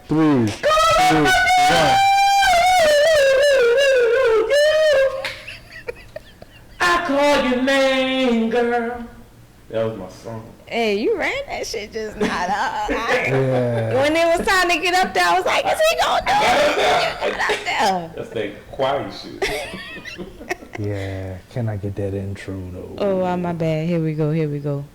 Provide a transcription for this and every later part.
3, 2, 1. I call your name, girl. That was my song. Hey, you ran that shit just not up. Yeah. When it was time to get up there, I was like, is he gonna do it? Get up there. That's that quiet shit. Yeah. Can I get that intro though? Oh, my bad. Here we go.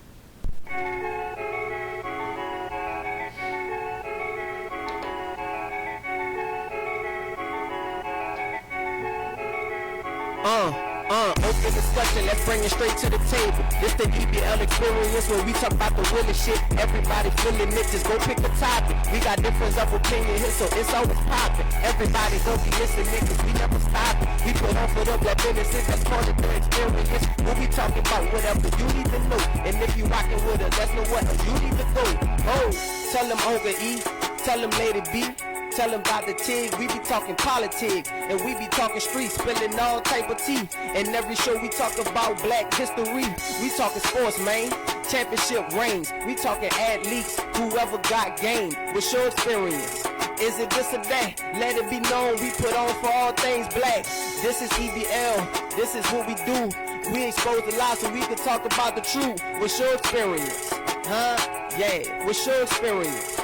Open discussion, let's bring it straight to the table. This the EBL experience where we talk about the willing shit. Everybody feeling it, just go pick a topic. We got difference of opinion here, so it's always popping. Everybody gon' be listening, cause we never stop it. We put on for the black businesses, that's part of the experience. We'll be talking about whatever you need to know. And if you rockin' with us, let's know what you need to go. Oh, tell them Uncle E, tell them Lady B. Tell them about the TIG, we be talking politics, and we be talking streets, spilling all type of tea. And every show we talk about black history, we talking sports, man, championship rings. We talking athletes, whoever got game, what's your experience? Is it this or that? Let it be known, we put on for all things black. This is EBL, this is what we do. We expose the lies so we can talk about the truth. What's your experience? Huh? Yeah, what's your experience?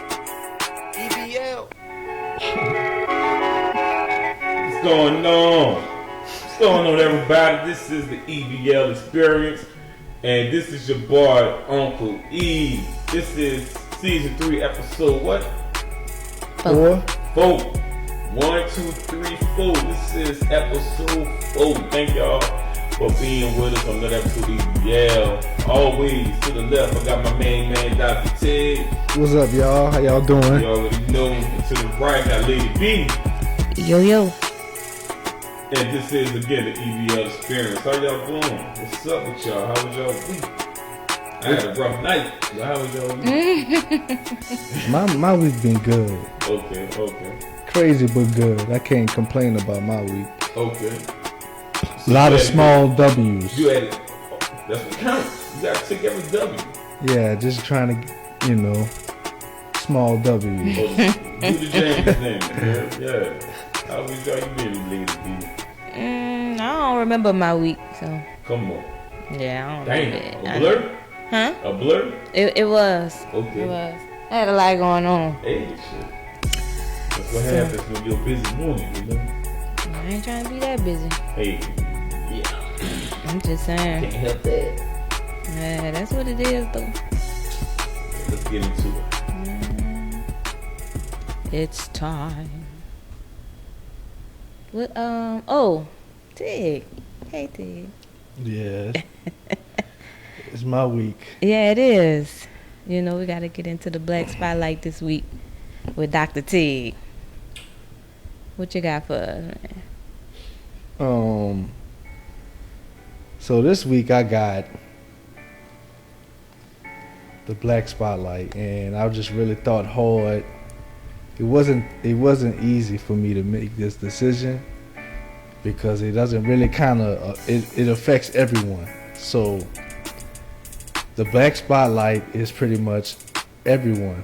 EBL. What's going on? What's going on, everybody? This is the EBL experience, and this is your boy Uncle E. This is season 3, episode what? 4. 1, 2, 3, 4. This is episode 4. Thank y'all for being with us on another episode of EBL. Always to the left, I got my main man, Dr. Ted. What's up, y'all? How y'all doing? You already know. And to the right, got Lady B. Yo. And this is again the EBL experience. How y'all doing? What's up with y'all? How was y'all week? I had a rough night. How was y'all week? My week been good. Okay. Crazy but good. I can't complain about my week. Okay. A lot of small W's. You had it. That's what counts. You gotta take every W. Yeah, just trying to, small W's. Do the James thing. Yeah. How was y'all been, Lady B? I don't remember my week, so. Come on. Yeah, I don't Damn. remember it. A blur? Huh? A blur? It was. Okay. It was. I had a lot going on. Hey, shit. That's what happens when you're a busy woman, you know? I ain't trying to be that busy. Hey. Yeah. I'm just saying. Can't help that. Yeah, that's what it is, though. Let's get into it. It's time. What? Tig. Hey, Tig. Yeah. It's my week. Yeah, it is. We got to get into the Black Spotlight this week with Dr. Tig. What you got for us, man? So this week I got the Black Spotlight, and I just really thought hard. It wasn't easy for me to make this decision because it doesn't really it affects everyone. So the Black Spotlight is pretty much everyone.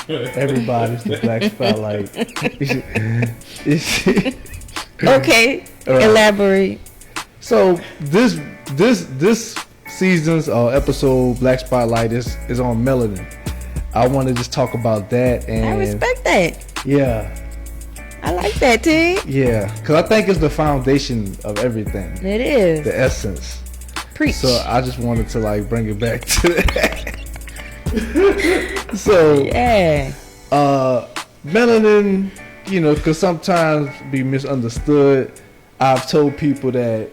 Everybody's the Black Spotlight. Okay, elaborate. So this season's episode Black Spotlight is on melanin. I want to just talk about that, and I respect that. Yeah, I like that, Tig. Yeah, because I think it's the foundation of everything. It is the essence. Preach. So I just wanted to bring it back to that. So yeah, melanin, because sometimes be misunderstood. I've told people that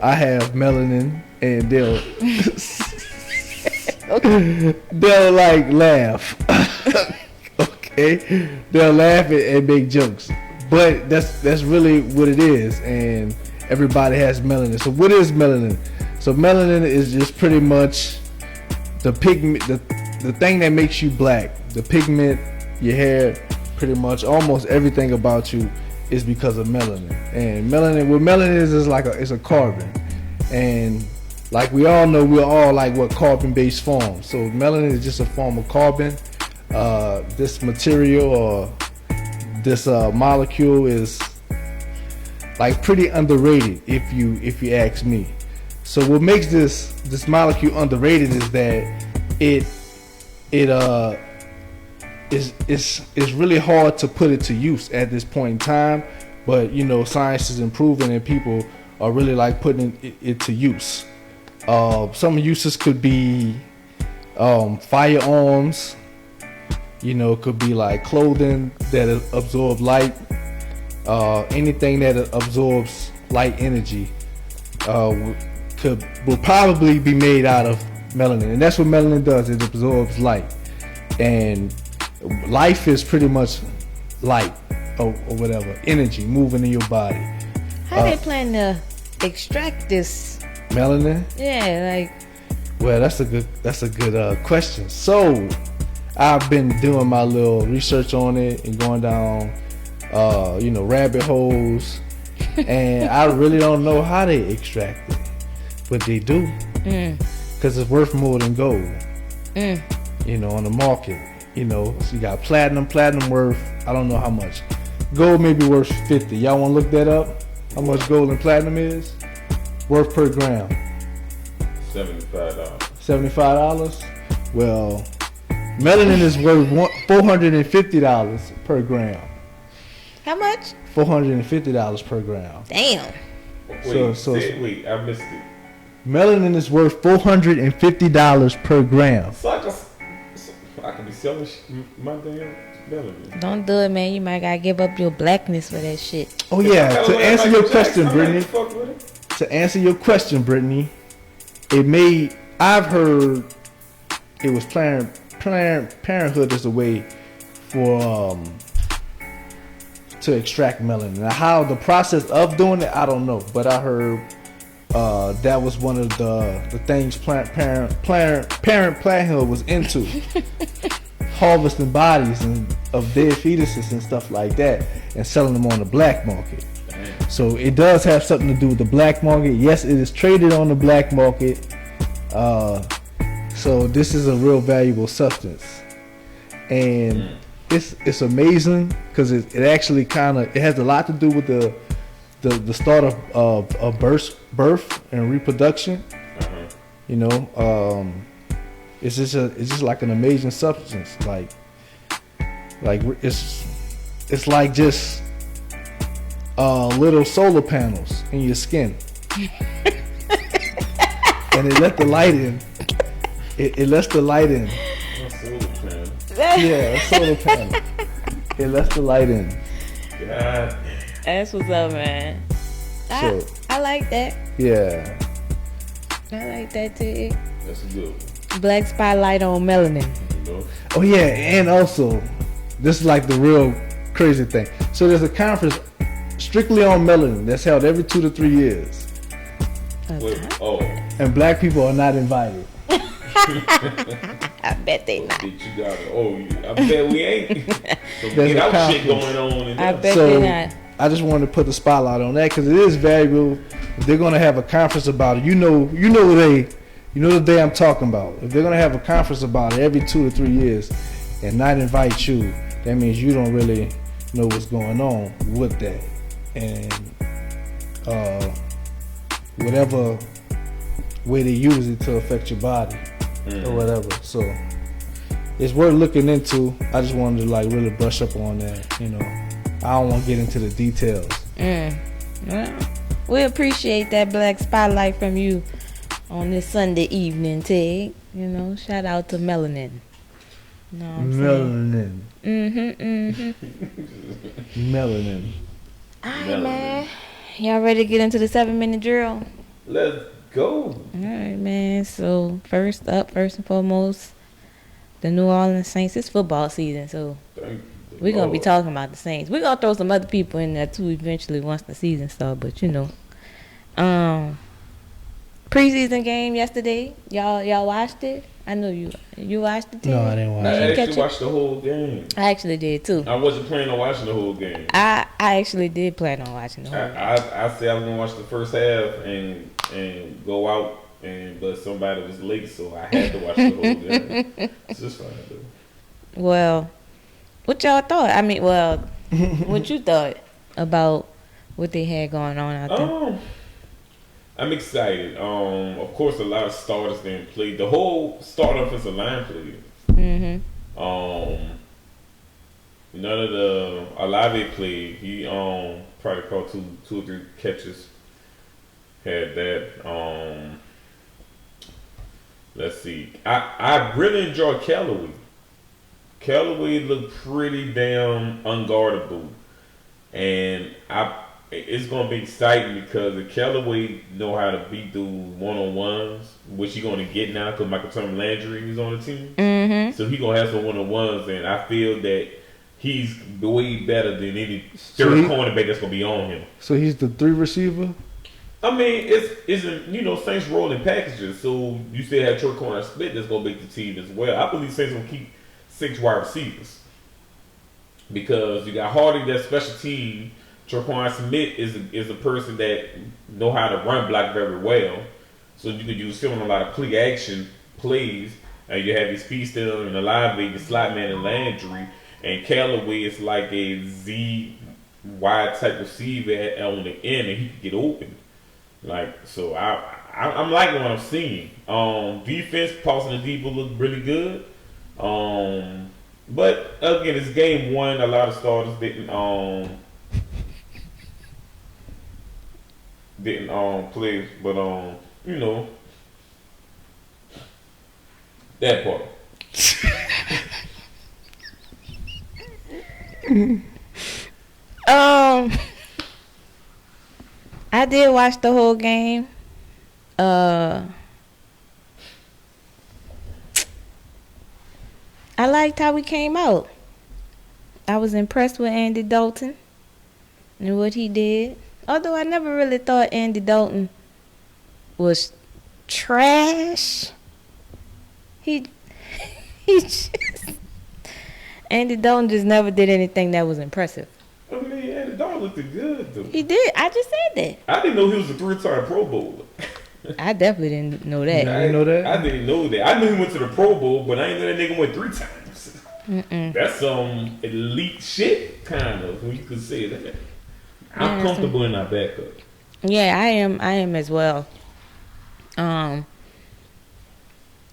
I have melanin, and they'll they'll laugh. Okay, they'll laugh and make jokes, but that's really what it is. And everybody has melanin. So what is melanin? So melanin is just pretty much the pigment, the thing that makes you black. The pigment, your hair, pretty much almost everything about you is because of melanin. And what melanin is it's a carbon. And like we all know, we're all what carbon-based forms. So melanin is just a form of carbon. this material or this molecule is like pretty underrated if you ask me. So what makes this molecule underrated is that it's really hard to put it to use at this point in time, but science is improving and people are really like putting it to use. Some uses could be firearms, it could be like clothing that absorb light, anything that absorbs light energy will probably be made out of melanin, and that's what melanin does. It absorbs light, and life is pretty much light or whatever energy moving in your body. How they plan to extract this melanin? Yeah, well, that's a good question. So I've been doing my little research on it and going down rabbit holes, and I really don't know how they extract it, but they do, because it's worth more than gold, on the market. So you got platinum worth, I don't know how much. Gold may be worth 50. Y'all want to look that up? How much gold and platinum is worth per gram? $75. $75? Well, melanin is worth $450 per gram. how much? $450 per gram. Damn. Wait, I missed it. Melanin is worth $450 per gram. I could be selling my damn melanin. Don't do it, man. You might gotta give up your blackness for that shit. Oh yeah, to answer your question, Brittney. Fuck with it. To answer your question, Brittney, I've heard it was Planned Parenthood is a way for to extract melanin. Now, how the process of doing it, I don't know, but I heard that was one of the things Planned Parenthood was into, harvesting bodies of dead fetuses and stuff like that, and selling them on the black market. So it does have something to do with the black market. Yes, it is traded on the black market. So this is a real valuable substance, and it's amazing because it actually it has a lot to do with the start of birth and reproduction. It's just like an amazing substance. Like it's like just little solar panels in your skin, and it let the light in. It lets the light in. Yeah, a solar panel. It lets the light in. God. That's what's up, man. I like that. Yeah. I like that too. That's a good one. Black spotlight on melanin. Oh yeah, and also, this is like the real crazy thing. So there's a conference strictly on melanin that's held every 2 to 3 years. And black people are not invited. I bet they not. I bet we ain't. So get out shit going on. I bet they not. I just wanted to put the spotlight on that because it is valuable. If they're gonna have a conference about it, the day I'm talking about. If they're gonna have a conference about it every 2 to 3 years and not invite you, that means you don't really know what's going on with that. And whatever way they use it to affect your body or whatever. So it's worth looking into. I just wanted to like really brush up on that. I don't want to get into the details. Well, we appreciate that black spotlight from you on this Sunday evening, Tig. Shout out to melanin. You know what I'm Melanin. Melanin. Alright, man. Y'all ready to get into the 7-minute drill? Let's go. Alright, man. So first and foremost, the New Orleans Saints. It's football season, so we're going to be talking about the Saints. We're going to throw some other people in there too eventually once the season starts, but preseason game yesterday. Y'all watched it? I know you watched it too. No, I didn't watch I it. actually watched the whole game. I actually did too. I wasn't planning on watching the whole game. I actually did plan on watching the whole game. I said I was gonna watch the first half and go out, but somebody was late, so I had to watch the whole game. It's just fine though. Well, what y'all thought? I mean, well, what you thought about what they had going on out there? I'm excited. Of course, a lot of starters didn't play. The whole start offensive line played. None of the Olave played. He probably caught two or three catches. Had that. Let's see. I really enjoyed Callaway. Callaway looked pretty damn unguardable, and it's gonna be exciting because if Callaway know how to beat those one-on-ones, which he gonna get now because Michael Tom Landry is on the team, so he gonna have some one-on-ones, and I feel that he's way better than any third cornerback that's gonna be on him. So he's the 3 receiver. I mean, it's Saints rolling packages, so you still have Troy Corner Smith that's gonna make the team as well. I believe Saints gonna keep 6 wide receivers because you got Hardy, that special team. Traquan Smith is a person that know how to run block very well, so you can use him on a lot of play action plays, and you have his speed still and Olave, the slot man and Landry, and Callaway is like a Z wide type receiver on the end, and he can get open. Like, so I'm liking what I'm seeing. Defense, Paulson and Debo look really good. But again, it's game 1. A lot of starters didn't play, but that part. I did watch the whole game. I liked how we came out. I was impressed with Andy Dalton and what he did. Although I never really thought Andy Dalton was trash. Andy Dalton just never did anything that was impressive. I mean, Andy Dalton looked good though. He did. I just said that. I didn't know he was a 3-time Pro Bowler. I definitely didn't know that. I didn't know that. I didn't know that. I knew he went to the Pro Bowl, but I didn't know that nigga went 3 times. That's some elite shit, kind of. When you could say that. I'm comfortable in our backup. Yeah, I am as well.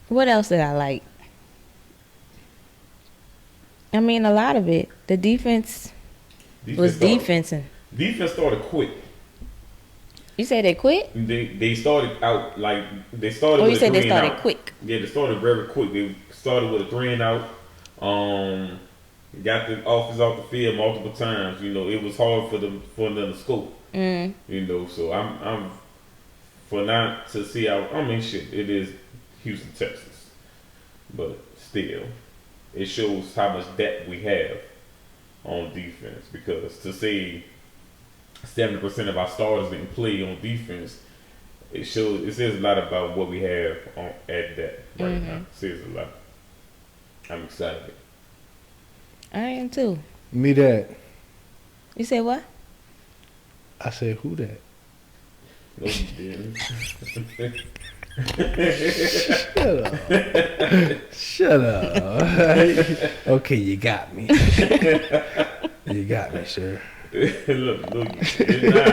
What else did I like? I mean, a lot of it. The defense was defensing. Defense started quick. You said they quit? They started out like they started. Oh, with you said a they 3 started and out. quick. Yeah, they started very quick. They started with a 3 and out. Got the offense off the field multiple times. You know, it was hard for them to scope. You know, so I'm for not to see how. I mean, shit, it is Houston, Texas, but still, it shows how much depth we have on defense. Because to say 70% of our starters didn't play on defense, it says a lot about what we have at that right now. It says a lot. I'm excited. I am too. Me that. You said what? I said who that? No, you didn't. Shut up. Okay, you got me. You got me, sir. Look, you did not.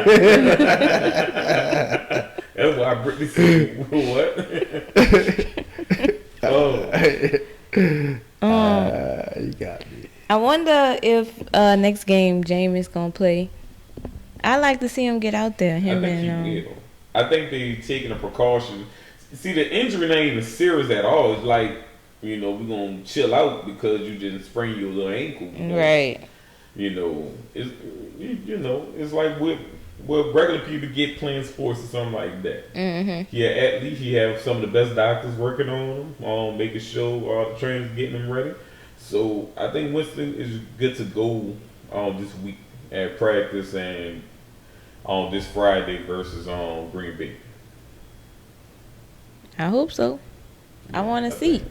That's why Brittney said, what? You got me. I wonder if next game Jameis gonna play. I like to see him get out there. I think they taking a precaution. See, the injury not even serious at all. It's like, we're gonna chill out because you just sprained your little ankle. Right. It's like what regular people get playing sports or something like that. Yeah, at least he have some of the best doctors working on him, making sure all the trainers getting him ready. So I think Winston is good to go this week at practice and on this Friday versus Green Bay. I hope so. I want to see.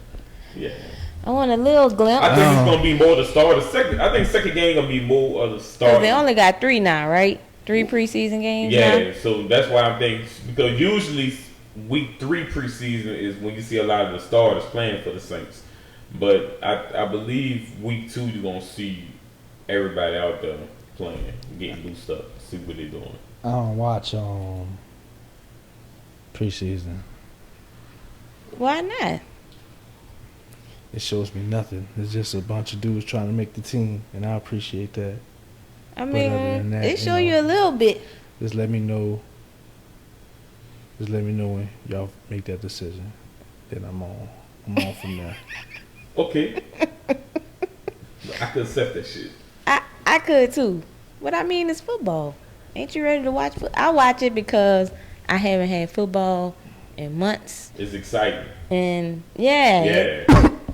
Yeah. I want a little glimpse. I think it's gonna be more the start. I think second game gonna be more of the start. They only got 3 now, right? 3 preseason games. Yeah, now? so that's why I'm thinking, because usually week 3 preseason is when you see a lot of the starters playing for the Saints. But I believe week 2 you're gonna see everybody out there playing, getting loosed up, see what they're doing. I don't watch preseason. Why not? It shows me nothing. It's just a bunch of dudes trying to make the team, and I appreciate that. I But mean, other than that, it show you a little bit. Just let me know. Just let me know when y'all make that decision. Then I'm on from there. Okay. I could accept that shit. I could too. What I mean is football. Ain't you ready to watch I watch it because I haven't had football in months. It's exciting. And yeah.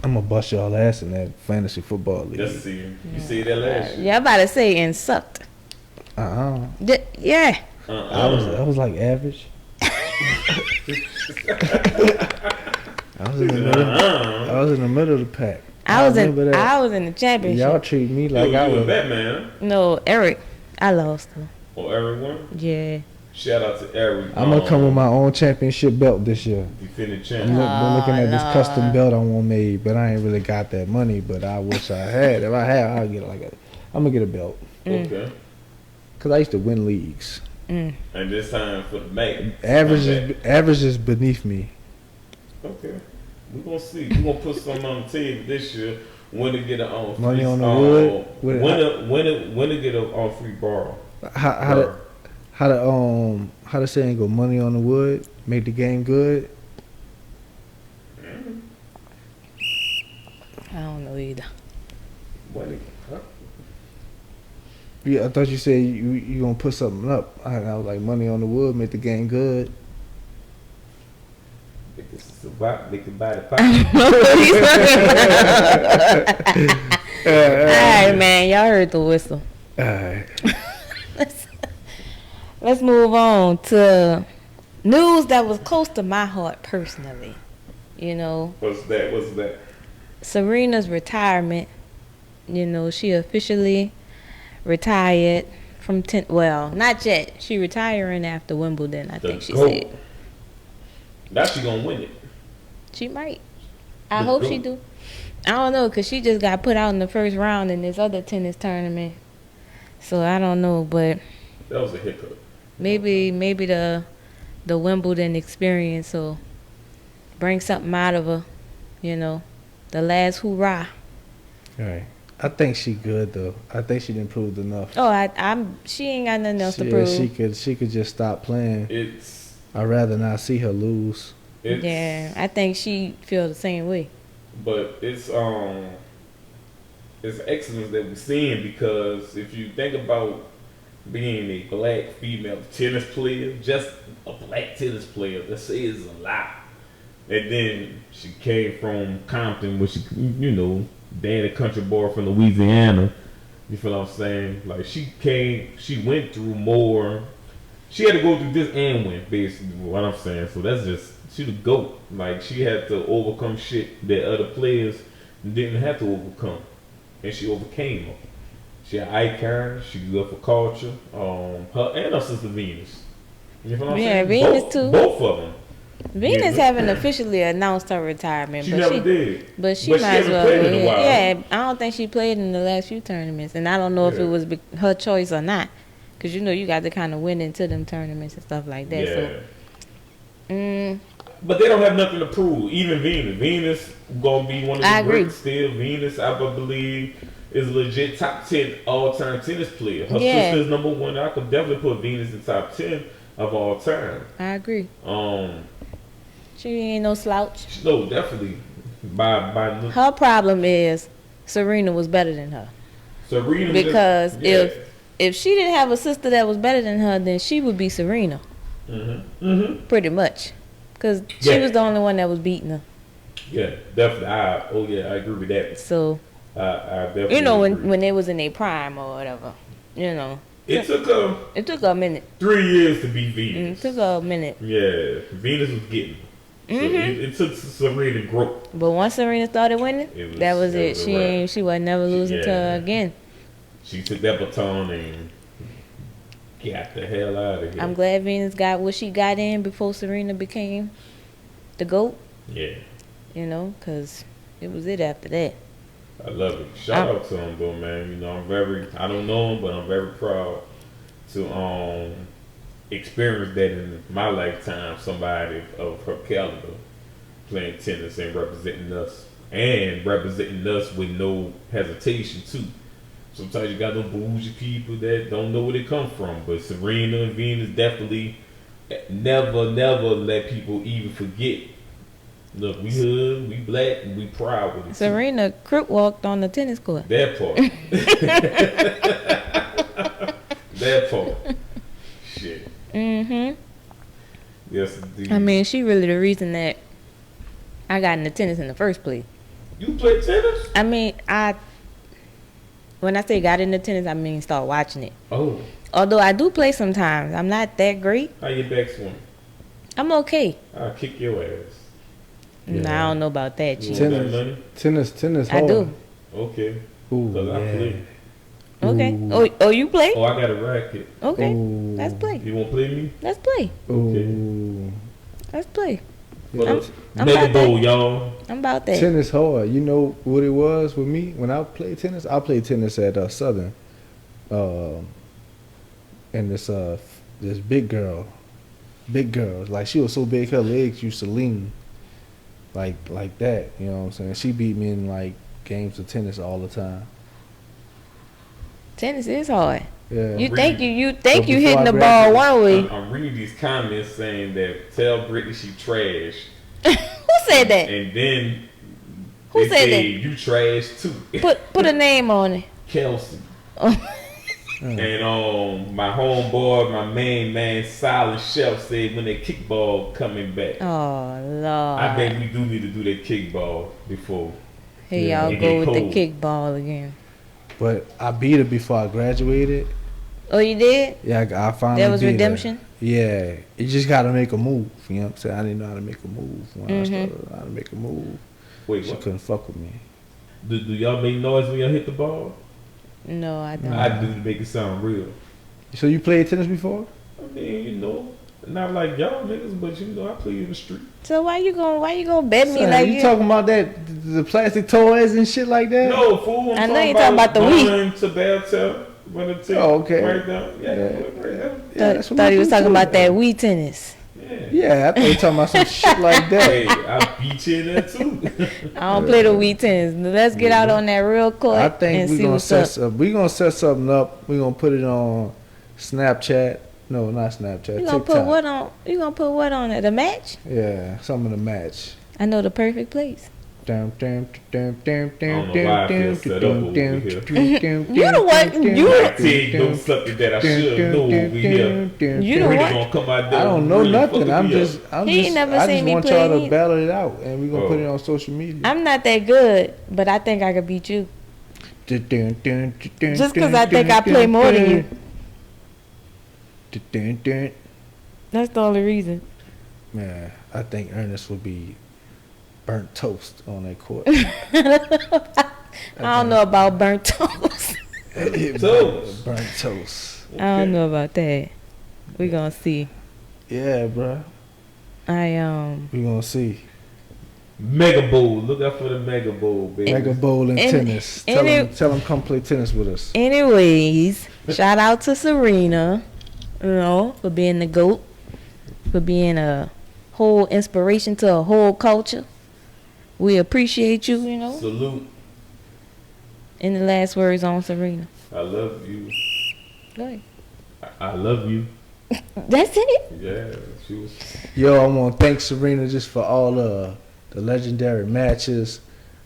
I'm gonna bust y'all ass in that fantasy football league. Just see you see that last year. Yeah, I'm about to say and sucked. Yeah. I was like average. I was in the middle. I was in the middle of the pack. I was in the championship. Y'all treat me like I was Batman. No, Eric. I lost him. Oh, Eric won? Yeah. Shout out to Eric. I'm gonna come with my own championship belt this year. Defending I'm champion. looking at this custom belt I want made, but I ain't really got that money. But I wish I had. If I had, I'll get I'm gonna get a belt. Okay. Cause I used to win leagues. And this time for the mate. Average is beneath me. Okay. We're gonna see. We're gonna put something on the table this year. When to get a money on the wood. When to get a free borrow. How to saying go, money on the wood, make the game good. I don't know either. Yeah, I thought you said you gonna put something up. I was like, money on the wood, make the game good. They can buy the pot. Alright, man, y'all heard the whistle. Alright. Let's move on to news that was close to my heart personally. You know. What's that? Serena's retirement. You know, she officially retired from well, not yet. She retiring after Wimbledon, I think she said. Now she gonna win it. She might. I hope she do. I don't know, because she just got put out in the first round in this other tennis tournament. So I don't know, but that was a hiccup. Maybe the Wimbledon experience will bring something out of her, you know. The last hoorah. Right. I think she good though. I think she done proved enough. Oh, she ain't got nothing else to prove. She could just stop playing. I'd rather not see her lose. Yeah, I think she feel the same way. But it's excellence that we're seeing, because if you think about being a black female tennis player, just a black tennis player, that says a lot. And then she came from Compton, which, you know, dad a country boy from Louisiana. You feel what I'm saying? Like, she went through more. She had to go through this and win, basically, what I'm saying. So that's just, she the GOAT. Like, she had to overcome shit that other players didn't have to overcome. And she overcame them. She an icon. She good for culture. Her and her sister Venus. You know what I'm saying? Venus too. Both of them. Venus haven't officially announced her retirement. She never did. But she might as well. Yeah, I don't think she played in the last few tournaments, and I don't know if it was her choice or not. Because you know you got to kind of win into them tournaments and stuff like that. Yeah. So, but they don't have nothing to prove. Even Venus gonna be one of the greats still. Venus, I believe, is a legit top 10 all-time tennis player. Her sister's number one. I could definitely put Venus in top 10 of all time. I agree. She ain't no slouch. No, definitely. By her problem is Serena was better than her. Serena, because if she didn't have a sister that was better than her, then she would be Serena. Pretty much, because she was the only one that was beating her. Yeah, definitely. I agree with that. So I definitely. You know, when they was in their prime or whatever, you know. It took her a minute. 3 years to beat Venus. It took her a minute. Yeah, Venus was getting. So it took Serena to grow. But once Serena started winning, that was it. She was never losing to her again. She took that baton and got the hell out of here. I'm glad Venus got what she got in before Serena became the GOAT. Yeah. You know, because it was it after that. I love it. Shout out to him though, man. You know, I don't know him, but I'm very proud to experience that in my lifetime. Somebody of her caliber playing tennis and representing us with no hesitation too. Sometimes you got them bougie people that don't know where they come from, but Serena and Venus definitely never let people even forget. Look, we hood, we black, and we proud with it. Serena crook walked on the tennis court. That part. That part. Shit. Yes, indeed. I mean, she really the reason that I got into tennis in the first place. You play tennis? I mean, when I say got into tennis, I mean start watching it. Oh. Although I do play sometimes. I'm not that great. How your back swing? I'm okay. I'll kick your ass. Yeah. Nah, I don't know about that. You want that money? Tennis. I do. Okay. Ooh, Cause I play. Okay. Ooh. Oh, you play? Oh, I got a racket. Okay. Ooh. Let's play. You want to play me? Let's play. Ooh. Let's play. I'm about bowl, that. y'all. I'm about that. Tennis hard. You know what it was with me when I played tennis? I played tennis at Southern, and this big girl, like she was so big her legs used to lean, like that. You know what I'm saying? She beat me in like games of tennis all the time. Tennis is hard. Yeah. You think you Before hitting I the ball graduated, one way. I'm reading these comments saying that tell Brittney she trash. Who said that? And then Who they said say that? you trash too. Put a name on it. Kelsey. Oh. And my homeboy, my main man, Silent Chef said when that kickball coming back. Oh Lord. I think we do need to do that kickball before. Here Yeah. y'all It go get with cold. the kickball again. But I beat her before I graduated. Oh, you did? Yeah, I finally That was beat her. redemption? Yeah, you just got to make a move. You know what I'm saying? I didn't know how to make a move when I started learning how to make a move. Wait, She what? couldn't fuck with me. Do y'all make noise when y'all hit the ball? No, I don't. I do to make it sound real. So you played tennis before? I mean, you know, not like y'all niggas, but you know, I play in the street. So why you gonna bet me Son, like you talking about that the plastic toys and shit like that? No, fool. I know you talking about the Wii. going to bathtub when the team Oh, okay. right down. Yeah, Yeah. right down. Yeah, that's what Thought we he was do talking too. about that Wii tennis. Yeah. Yeah, I thought you were talking about some shit like that. Hey, I beat you in there too. I don't play the Wii tennis. Let's get out on that real court I think and we're see gonna what's up. we gonna set something up. We're gonna put it on Snapchat. No, not Snapchat. You gonna TikTok. put what on? You gonna put what on it? A match? Yeah, something to match. I know the perfect place. I don't know why I feel set up over here. You the one. You I tell you, know something that I should know over here. You the Really one. gonna come out there. I don't know really nothing. fucking I'm me just, up. I'm He just, ain't never I seen just me want play y'all to either. battle it out, and we're gonna put Oh. it on social media. I'm not that good, but I think I could beat you. Just because I think I play more than you. That's the only reason. Man, I think Ernest would be burnt toast on that court. I don't know about burnt toast. Toast. Burnt toast. I don't know about that. We gonna see. Yeah, bro. We gonna see. Mega Bowl. Look out for the Mega Bowl, baby. Mega Bowl and and- tennis. and Tell them come play tennis with us. Anyways, shout out to Serena, for being the GOAT, for being a whole inspiration to a whole culture. We appreciate you, Salute. In the last words on Serena. I love you. Go ahead. I love you. That's it. Yeah, she was. Yo, I want to thank Serena just for all the legendary matches,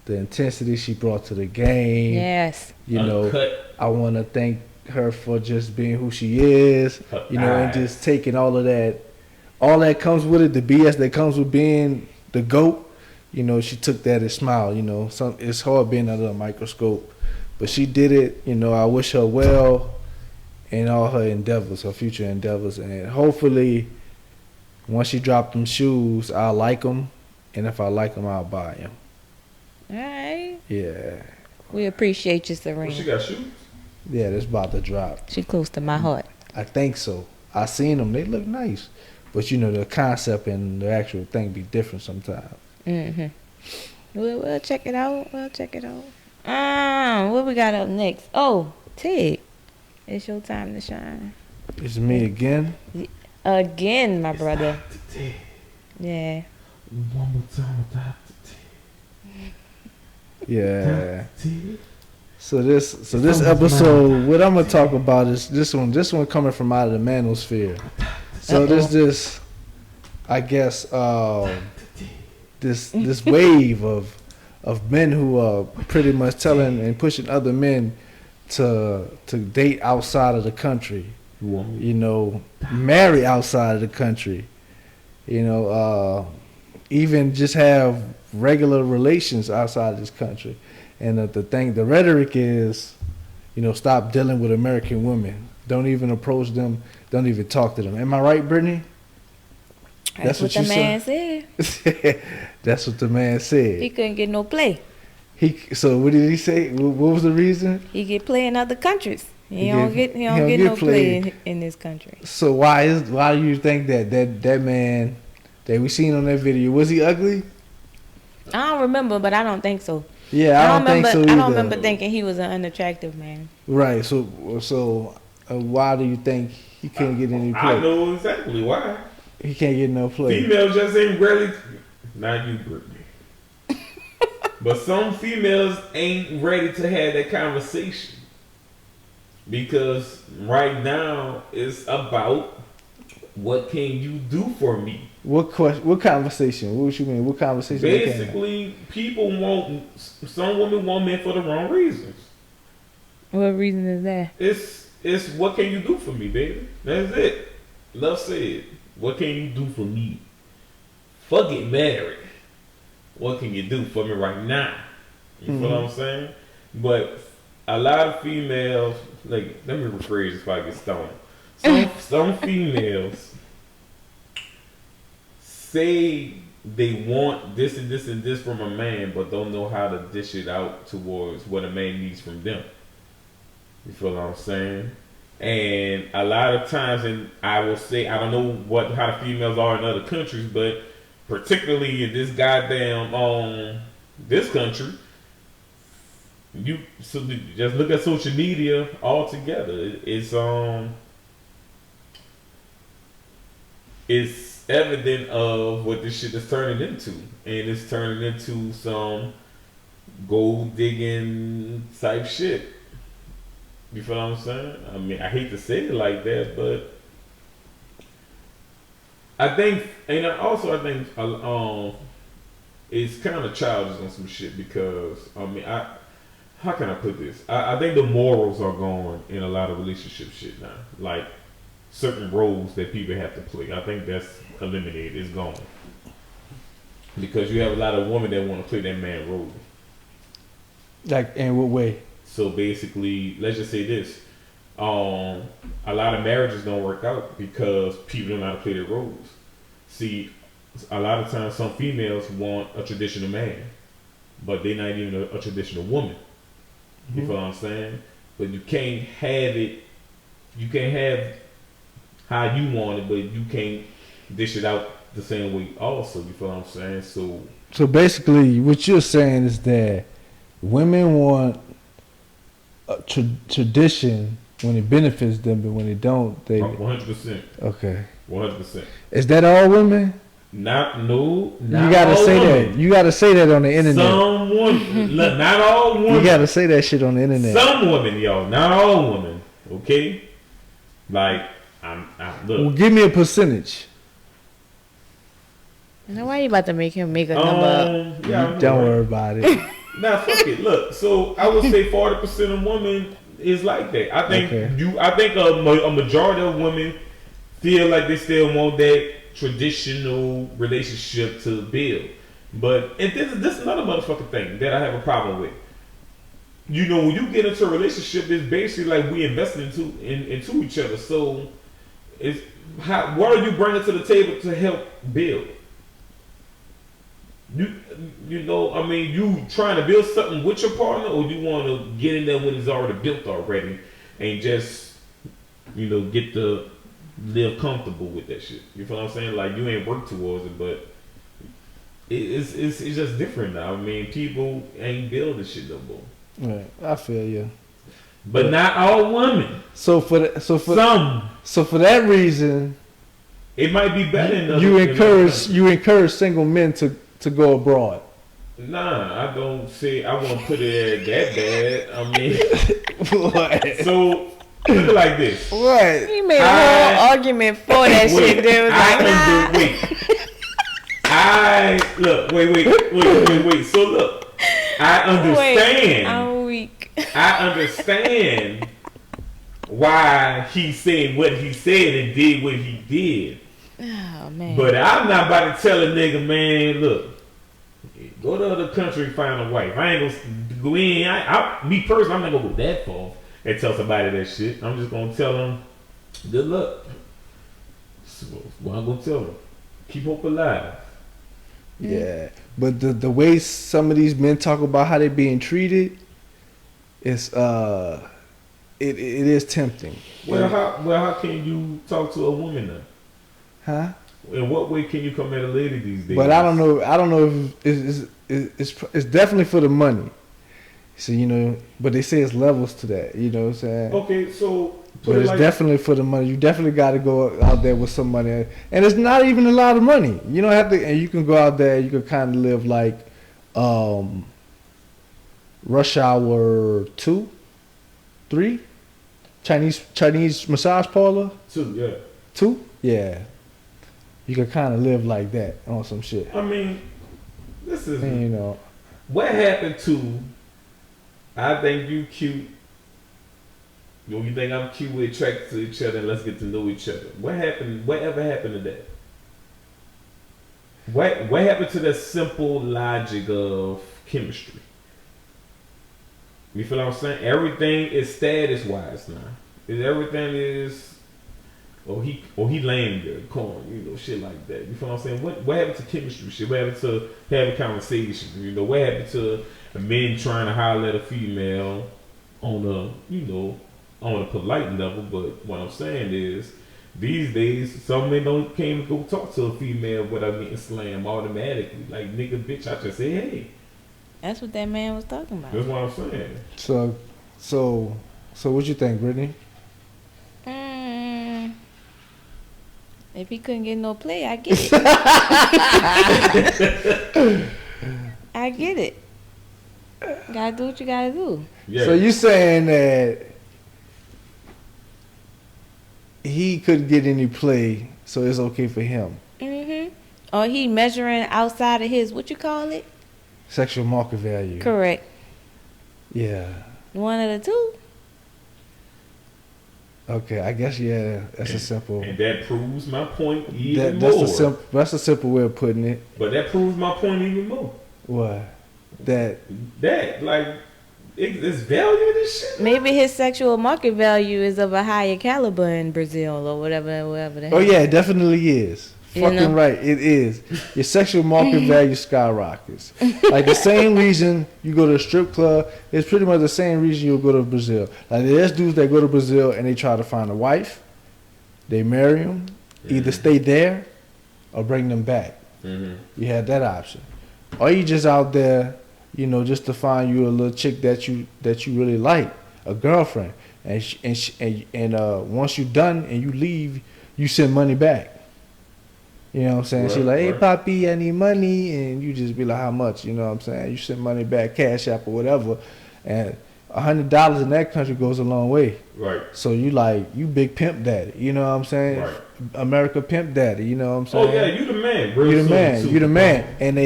the intensity she brought to the game. Yes. You know, Uncut. I want to thank her for just being who she is, and Eyes. just taking all that comes with it, the BS that comes with being the GOAT. She took that and smiled. It's hard being under a microscope, but she did it. I wish her well in all her endeavors, her future endeavors, and hopefully, once she dropped them shoes, I'll like them, and if I like them, I'll buy them. All right. Yeah, We appreciate you, Well, she Serena. got shoes. yeah, that's about to drop. She close to my heart. I think so. I seen them; they look nice, but the concept and the actual thing be different sometimes. Mm-hmm. We'll check it out. What we got up next? Oh, Tig. It's your time to shine. It's me again. Again, my brother. Tig. Yeah. One more time, Dr. Tig. Yeah. Tig. So this episode, what I'm gonna talk about is this one. This one coming from out of the manosphere. So this, I guess, this wave of men who are pretty much telling and pushing other men to date outside of the country. You know, marry outside of the country. You know, even just have regular relations outside of this country. And the rhetoric is, you know, stop dealing with American women. Don't even approach them. Don't even talk to them. Am I right, Brittney? That's what the man said. That's what the man said. He couldn't get no play. So what did he say? What was the reason? He get play in other countries. He don't get no play in this country. So why do you think that man that we seen on that video, was he ugly? I don't remember, but I don't think so. Yeah, I don't think so either. I don't remember thinking he was an unattractive man. Right. So why do you think he couldn't get any play? I know exactly why. He can't get no play. Females just ain't really. Not you, Brittney. But some females ain't ready to have that conversation because right now it's about what can you do for me. What conversation? What you mean? What conversation? Basically, some women want men for the wrong reasons. What reason is that? It's what can you do for me, baby? That's it. Love said, what can you do for me? Fuck get married. What can you do for me right now? You feel what I'm saying? But a lot of females, like, let me rephrase this if I get stoned. Some females say they want this and this and this from a man, but don't know how to dish it out towards what a man needs from them. You feel what I'm saying? And a lot of times, and I will say, I don't know how the females are in other countries, but particularly in this goddamn this country, just look at social media altogether. It's evident of what this shit is turning into, and it's turning into some gold digging type shit. You feel what I'm saying? I mean, I hate to say it like that, but I think it's kind of childish on some shit because how can I put this? I think the morals are gone in a lot of relationship shit now. Like certain roles that people have to play. I think that's eliminated. It's gone. Because you have a lot of women that want to play that man role. Like in what way? So basically, let's just say this. A lot of marriages don't work out because people don't know how to play their roles. See, a lot of times some females want a traditional man, but they're not even a traditional woman. You feel what I'm saying? But you can't have it. You can't have how you want it, but you can't dish it out the same way also. You feel what I'm saying? So basically, what you're saying is that women want a tradition when it benefits them, but when they don't, they 100%. Okay. 100%. Is that all women? Not you gotta say women. That. You gotta say that on the internet. Some women, not all women. You gotta say that shit on the internet. Some women, y'all, not all women. Okay, like look. Well, give me a percentage. Now, why you about to make him make a number? Yeah, don't worry about it. Nah, fuck it. Look, so I would say 40% of women is like that. I think I think a majority of women feel like they still want that traditional relationship to build. But this is another motherfucking thing that I have a problem with. You know, when you get into a relationship, it's basically like we invested into each other. So what are you bringing to the table to help build? You know, I mean, you trying to build something with your partner, or you want to get in there when it's already built already and just, you know, get to live comfortable with that shit. You feel what I'm saying? Like, you ain't work towards it, but it's just different now. I mean, people ain't building shit no more. Right, I feel you. But not all women. So for that reason, it might be better. You encourage single men to go abroad. Nah, I don't say I won't put it that bad. I mean, what? So look like this. What? He made a whole argument for that shit. There was wait. So look, I understand. I'm weak. I understand why he said what he said and did what he did. Oh man. But I'm not about to tell a nigga, man, look, go to other country and find a wife. I ain't gonna go in. Me personally, I'm not gonna go that far and tell somebody that shit. I'm just gonna tell them, good luck. So what I'm gonna tell them, keep hope alive. Yeah, but the way some of these men talk about how they being treated, it's it is tempting. Well, how can you talk to a woman now? Huh? In what way can you come at a lady these days? But I don't know if it's definitely for the money. So but they say it's levels to that. You know what I'm saying? Okay, so but it's definitely for the money. You definitely got to go out there with some money, and it's not even a lot of money. You don't have to, and you can go out there. You can kind of live like Rush Hour 2, 3, Chinese massage parlor. 2, yeah. 2, yeah. You can kind of live like that on some shit. I mean, this is what happened to. I think you cute. You think I'm cute? We're attracted to each other, and let's get to know each other. What happened? Whatever happened to that? What happened to the simple logic of chemistry? You feel what I'm saying? Everything is status wise now. Everything is. He lame good, corn, shit like that. You feel what I'm saying? What happened to chemistry shit? What happened to having conversations? What happened to a man trying to holler at a female on a polite level? But what I'm saying is, these days, some men can't go talk to a female without getting slammed automatically. Like, nigga, bitch, I just say, hey. That's what that man was talking about. That's what I'm saying. So what you think, Brittney? If he couldn't get no play, I get it. I get it. Gotta do what you gotta do. Yeah. So you saying that he couldn't get any play, so it's okay for him? Mm-hmm. Or he measuring outside of his, what you call it? Sexual market value. Correct. Yeah. One of the two. Okay, I guess that's a simple. And that proves my point even more. That's a simple way of putting it. But that proves my point even more. What? That like it's value in this shit. Maybe his sexual market value is of a higher caliber in Brazil or whatever the Oh yeah, it definitely is. Fucking right, it is. Your sexual market value skyrockets. Like the same reason you go to a strip club, it's pretty much the same reason you'll go to Brazil. Like there's dudes that go to Brazil and they try to find a wife, they marry them, either stay there or bring them back. Mm-hmm. You had that option, or you just out there, just to find you a little chick that you really like, a girlfriend, and once you're done and you leave, you send money back. You know what I'm saying? Right, she's like, hey, Papi, I need money. And you just be like, how much? You know what I'm saying? You send money back, Cash App or whatever. And $100 in that country goes a long way. Right. So you big pimp daddy. You know what I'm saying? Right. America pimp daddy. You know what I'm saying? Oh, yeah, you the man. You the man. And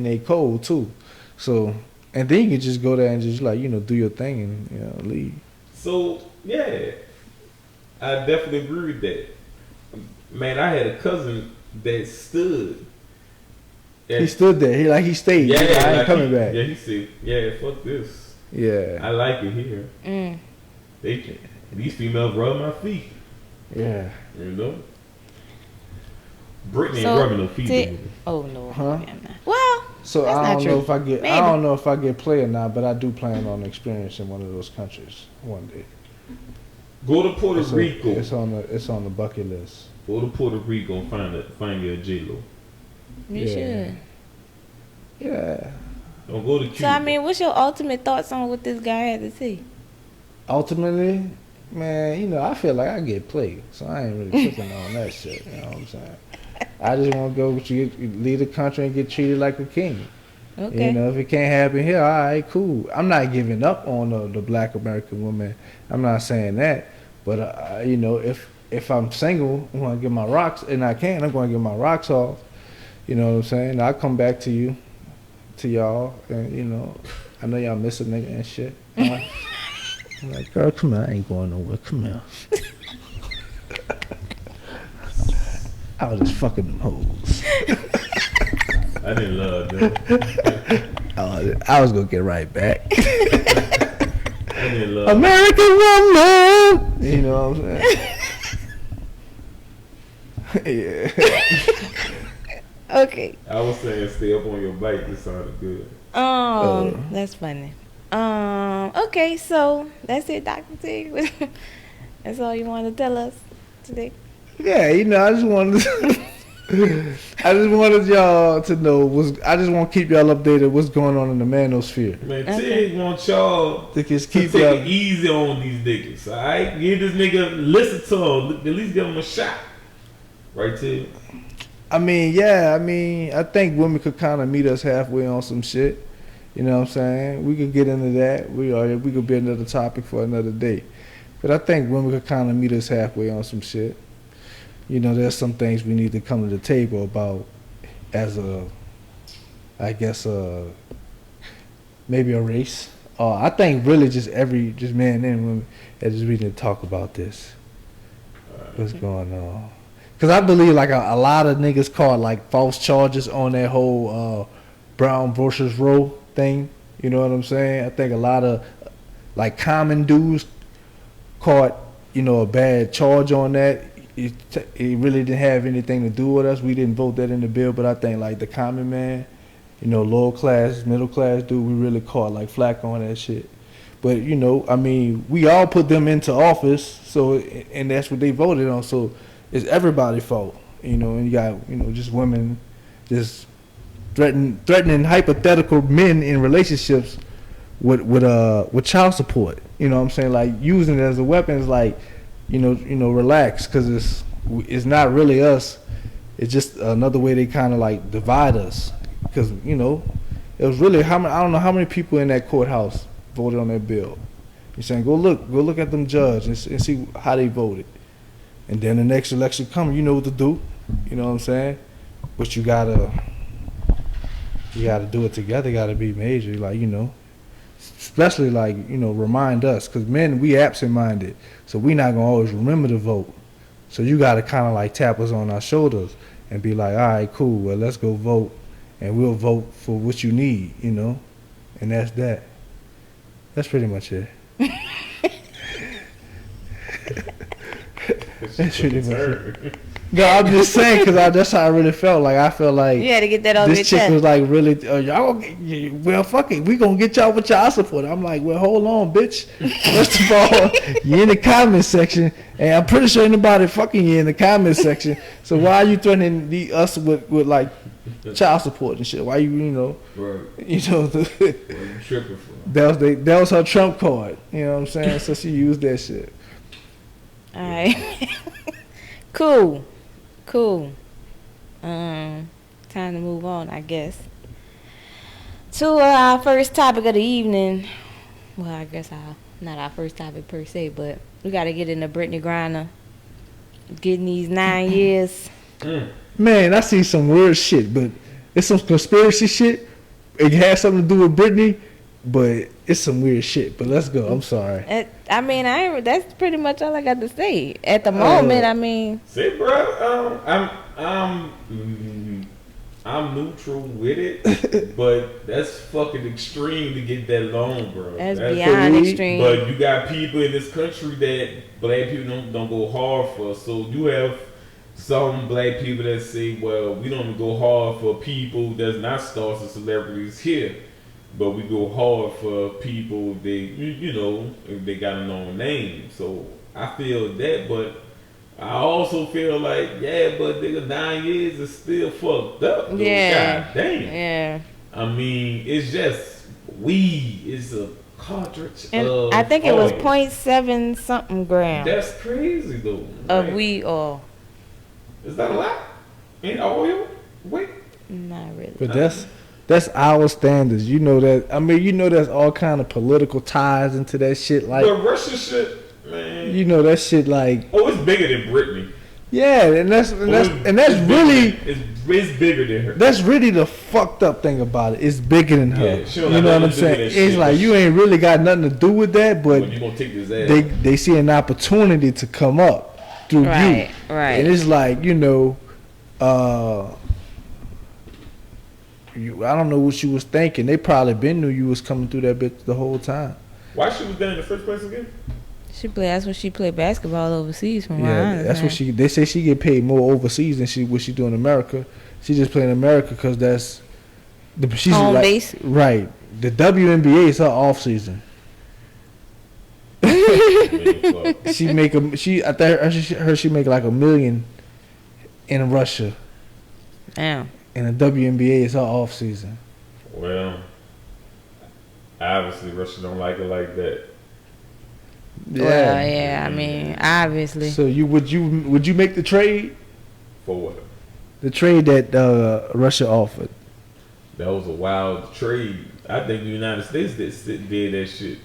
they cold, too. So, and then you can just go there and just do your thing and, leave. So, yeah, I definitely agree with that. Man, I had a cousin that stood. He stood there. He stayed. Yeah, I ain't coming back. Yeah, he said, yeah, fuck this. Yeah. I like it here. These females rub my feet. Yeah. Brittney ain't rubbing no feet. Oh, no. Huh? Well, so I don't know if I get play or not, but I do plan on experiencing one of those countries one day. Go to Puerto Rico. It's on the bucket list. Go to Puerto Rico and find you a J-Lo. You should. Yeah. Don't go to Cuba. So I mean, what's your ultimate thoughts on what this guy had to say? Ultimately, man, you know, I feel like I get played, so I ain't really tripping on that shit. You know what I'm saying? I just want to go leave the country and get treated like a king. Okay. You know, if it can't happen here, all right, cool. I'm not giving up on the black American woman. I'm not saying that. But, you know, if I'm single, I want to get my rocks, and I can, I'm going to get my rocks off. You know what I'm saying? I'll come back to you, to y'all, and, you know, I know y'all miss a nigga and shit. I'm like, girl, come here. I ain't going nowhere. Come here. I was just fucking them hoes. I didn't love that. I was gonna get right back. I didn't love American woman. You know what I'm saying? Yeah. Okay. I was saying stay up on your bike. It sounded good. That's funny. Okay, so that's it, Dr. T. That's all you want to tell us today? Yeah, you know, I just wanted y'all to know I just want to keep y'all updated what's going on in the manosphere. Man, Tig want y'all To just to keep take y'all it easy on these niggas, alright? Give this nigga, listen to him, at least give him a shot. Right, Tig? I think women could kind of meet us halfway on some shit. You know what I'm saying? We could get into that. We could be another topic for another day. But I think women could kind of meet us halfway on some shit. You know, there's some things we need to come to the table about as maybe a race. I think really just men and women that just need to talk about this. What's going on? Because I believe like a lot of niggas caught like false charges on that whole Brown versus Roe thing. You know what I'm saying? I think a lot of like common dudes caught, you know, a bad charge on that. It really didn't have anything to do with us. We didn't vote that in the bill, but I think like the common man, you know, lower class, middle class dude, we really caught like flack on that shit. But you know, I mean, we all put them into office, so and that's what they voted on. So it's everybody's fault, you know. And you got, you know, just women just threatening hypothetical men in relationships with child support. You know what I'm saying? Like using it as a weapon is like, you know, relax, because it's not really us. It's just another way they kind of like divide us. Because, you know, it was really I don't know how many people in that courthouse voted on that bill. You're saying go look at them judges and see how they voted, and then the next election comes, you know what to do. You know what I'm saying? But you gotta do it together. Gotta be major, like, you know. Especially like, you know, remind us, because men, we absent-minded, so we not gonna always remember to vote. So you gotta kind of like tap us on our shoulders and be like, all right, cool, well, let's go vote, and we'll vote for what you need, you know. And that's that. That's pretty much it. That's pretty much it. No, I'm just saying, because that's how I really felt. Like, I felt like You had to get that off your this chick chest. was like, really, y'all, well, fuck it, we gonna get y'all with child support. I'm like, well, hold on, bitch. First of all, you're in the comment section, and I'm pretty sure anybody fucking you in the comment section. So why are you threatening us with like child support and shit? Why you know, Right. you know, What you tripping for? that was her trump card. You know what I'm saying? So she used that shit. All right. Cool. Time to move on, I guess. To our first topic of the evening. Well, I guess not our first topic per se, but we got to get into Brittney Griner getting these 9 years. Man, I see some weird shit, but it's some conspiracy shit. It has something to do with Brittney, but it's some weird shit. But let's go. I'm sorry. That's pretty much all I got to say at the moment. I mean, See, bro, I'm neutral with it, but that's fucking extreme to get that long, bro. that's beyond extreme. But you got people in this country that black people don't go hard for. So you have some black people that say, well, we don't go hard for people that's not stars and celebrities here, but we go hard for people if they got a known name. So I feel that, but I also feel like, yeah, but nigga, 9 years is still fucked up. Dude. Yeah. God damn. Yeah. I mean, it's just weed. It's a cartridge And of I think it was oil. 0.7 something grams That's crazy, though. of Like, weed oil. is that a lot? In oil? Wait. Not really. But that's our standards. You know that. I mean, you know there's all kind of political ties into that shit. Like, But Russia shit, man. you know that shit. Like, Oh, it's bigger than Brittney. yeah, and that's It's really it's bigger than her. that's really the fucked up thing about it. It's bigger than her. Yeah, she don't You have know what I'm nothing to do with saying? that It's shit. like you ain't really got nothing to do with that, but When you gonna take this ass? they see an opportunity to come up through Right, you. right. And it's like, you know, I don't know what you was thinking. They probably been knew you was coming through that bitch the whole time. Why she was there in the first place again? That's when she played basketball overseas from what I Yeah, understand. that's what they say she get paid more overseas than what she do in America. She just play in America because that's she's Home like, base. right. The WNBA is her off season. She make I heard she make like $1 million in Russia, Damn. and the WNBA is her off season. Well, obviously Russia don't like it like that. Yeah. Well, yeah, I mean, obviously. So would you make the trade? For what? The trade that Russia offered. That was a wild trade. I think the United States did that shit.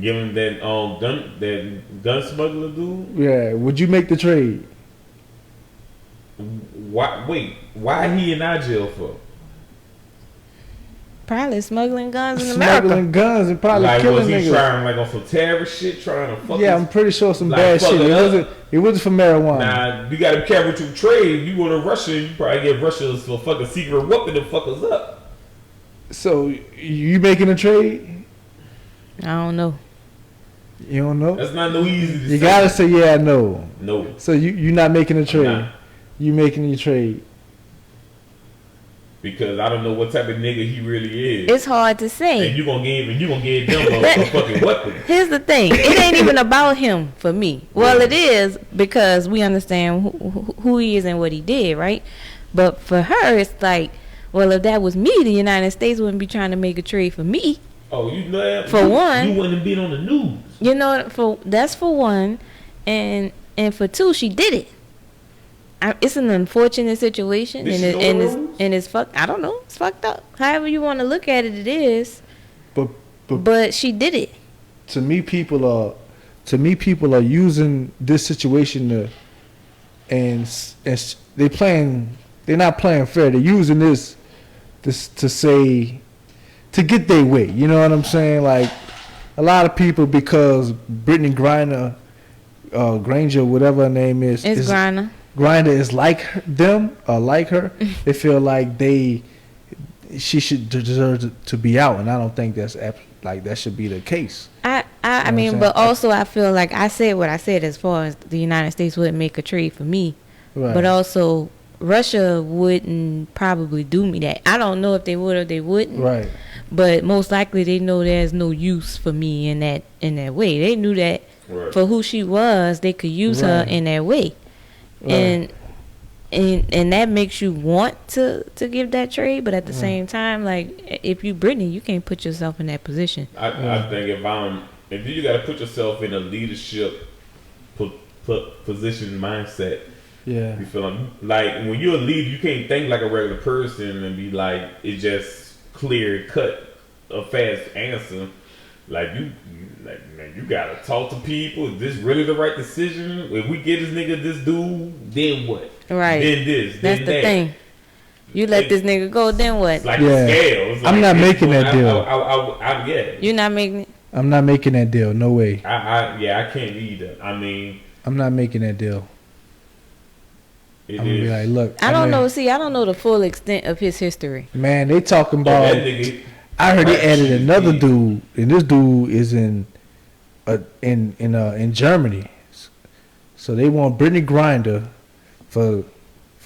Giving that gun smuggler dude. Yeah. Would you make the trade? Why? Wait. Why he in our jail for? Probably smuggling guns in America. Smuggling guns and probably Like killing was he niggas. trying like on some terrorist shit, trying to fuck? Yeah, us? I'm pretty sure some Like, bad fuck shit. it up. It wasn't for marijuana. Nah, you gotta be careful what you trade. If you go to Russia, you probably get Russia for fucking secret weapon to fuck us up. So you making a trade? I don't know. You don't know? That's not no easy. You gotta say yeah, no. No. So you not making a trade? Nah. You making a trade? Because I don't know what type of nigga he really is. It's hard to say. And you gonna give them a fucking weapon. Here's the thing. It ain't even about him for me. Well, it is because we understand who he is and what he did, right? But for her, it's like, well, if that was me, the United States wouldn't be trying to make a trade for me. Oh, you know that? For one. You wouldn't be on the news. You know, that's for one. And for two, she did it. It's an unfortunate situation, Did and she know the rules? it's fucked. I don't know. It's fucked up. However you want to look at it, it is. But But she did it. to me, people are using this situation and they're not playing fair. They're using this to say to get their way. You know what I'm saying? Like a lot of people, because Brittney Griner, Granger, whatever her name is, It's Griner. Griner is like them or like her. They feel like she should deserve to be out, and I don't think that should be the case. I mean, but also I feel like I said what I said as far as the United States wouldn't make a trade for me, Right. but also Russia wouldn't probably do me that. I don't know if they would or they wouldn't. Right. But most likely they know there's no use for me in that way. They knew that Right. for who she was, they could use her Right. in that way. Right. And that makes you want to give that trade, but at the same time, like if you Brittney, you can't put yourself in that position. I think if you got to put yourself in a leadership position mindset. Yeah. You feel like when you're a leader, you can't think like a regular person and be like it's just clear cut, a fast answer. Like man, you gotta talk to people. Is this really the right decision? If we get this nigga this dude, then what? Right. Then this. That's then the that. thing. You let this nigga go, then what? It's like Yeah. the scales. I'm not making that deal. Yeah. You're not making it. I'm not making that deal. No way. I can't either. I mean, I'm not making that deal. it I'm gonna be is. like, look. I don't know. See, I don't know the full extent of his history. Man, they talking Oh, about. that nigga, I heard they Right, added she's another dead. dude, and this dude is in Germany. So they want Brittney Griner for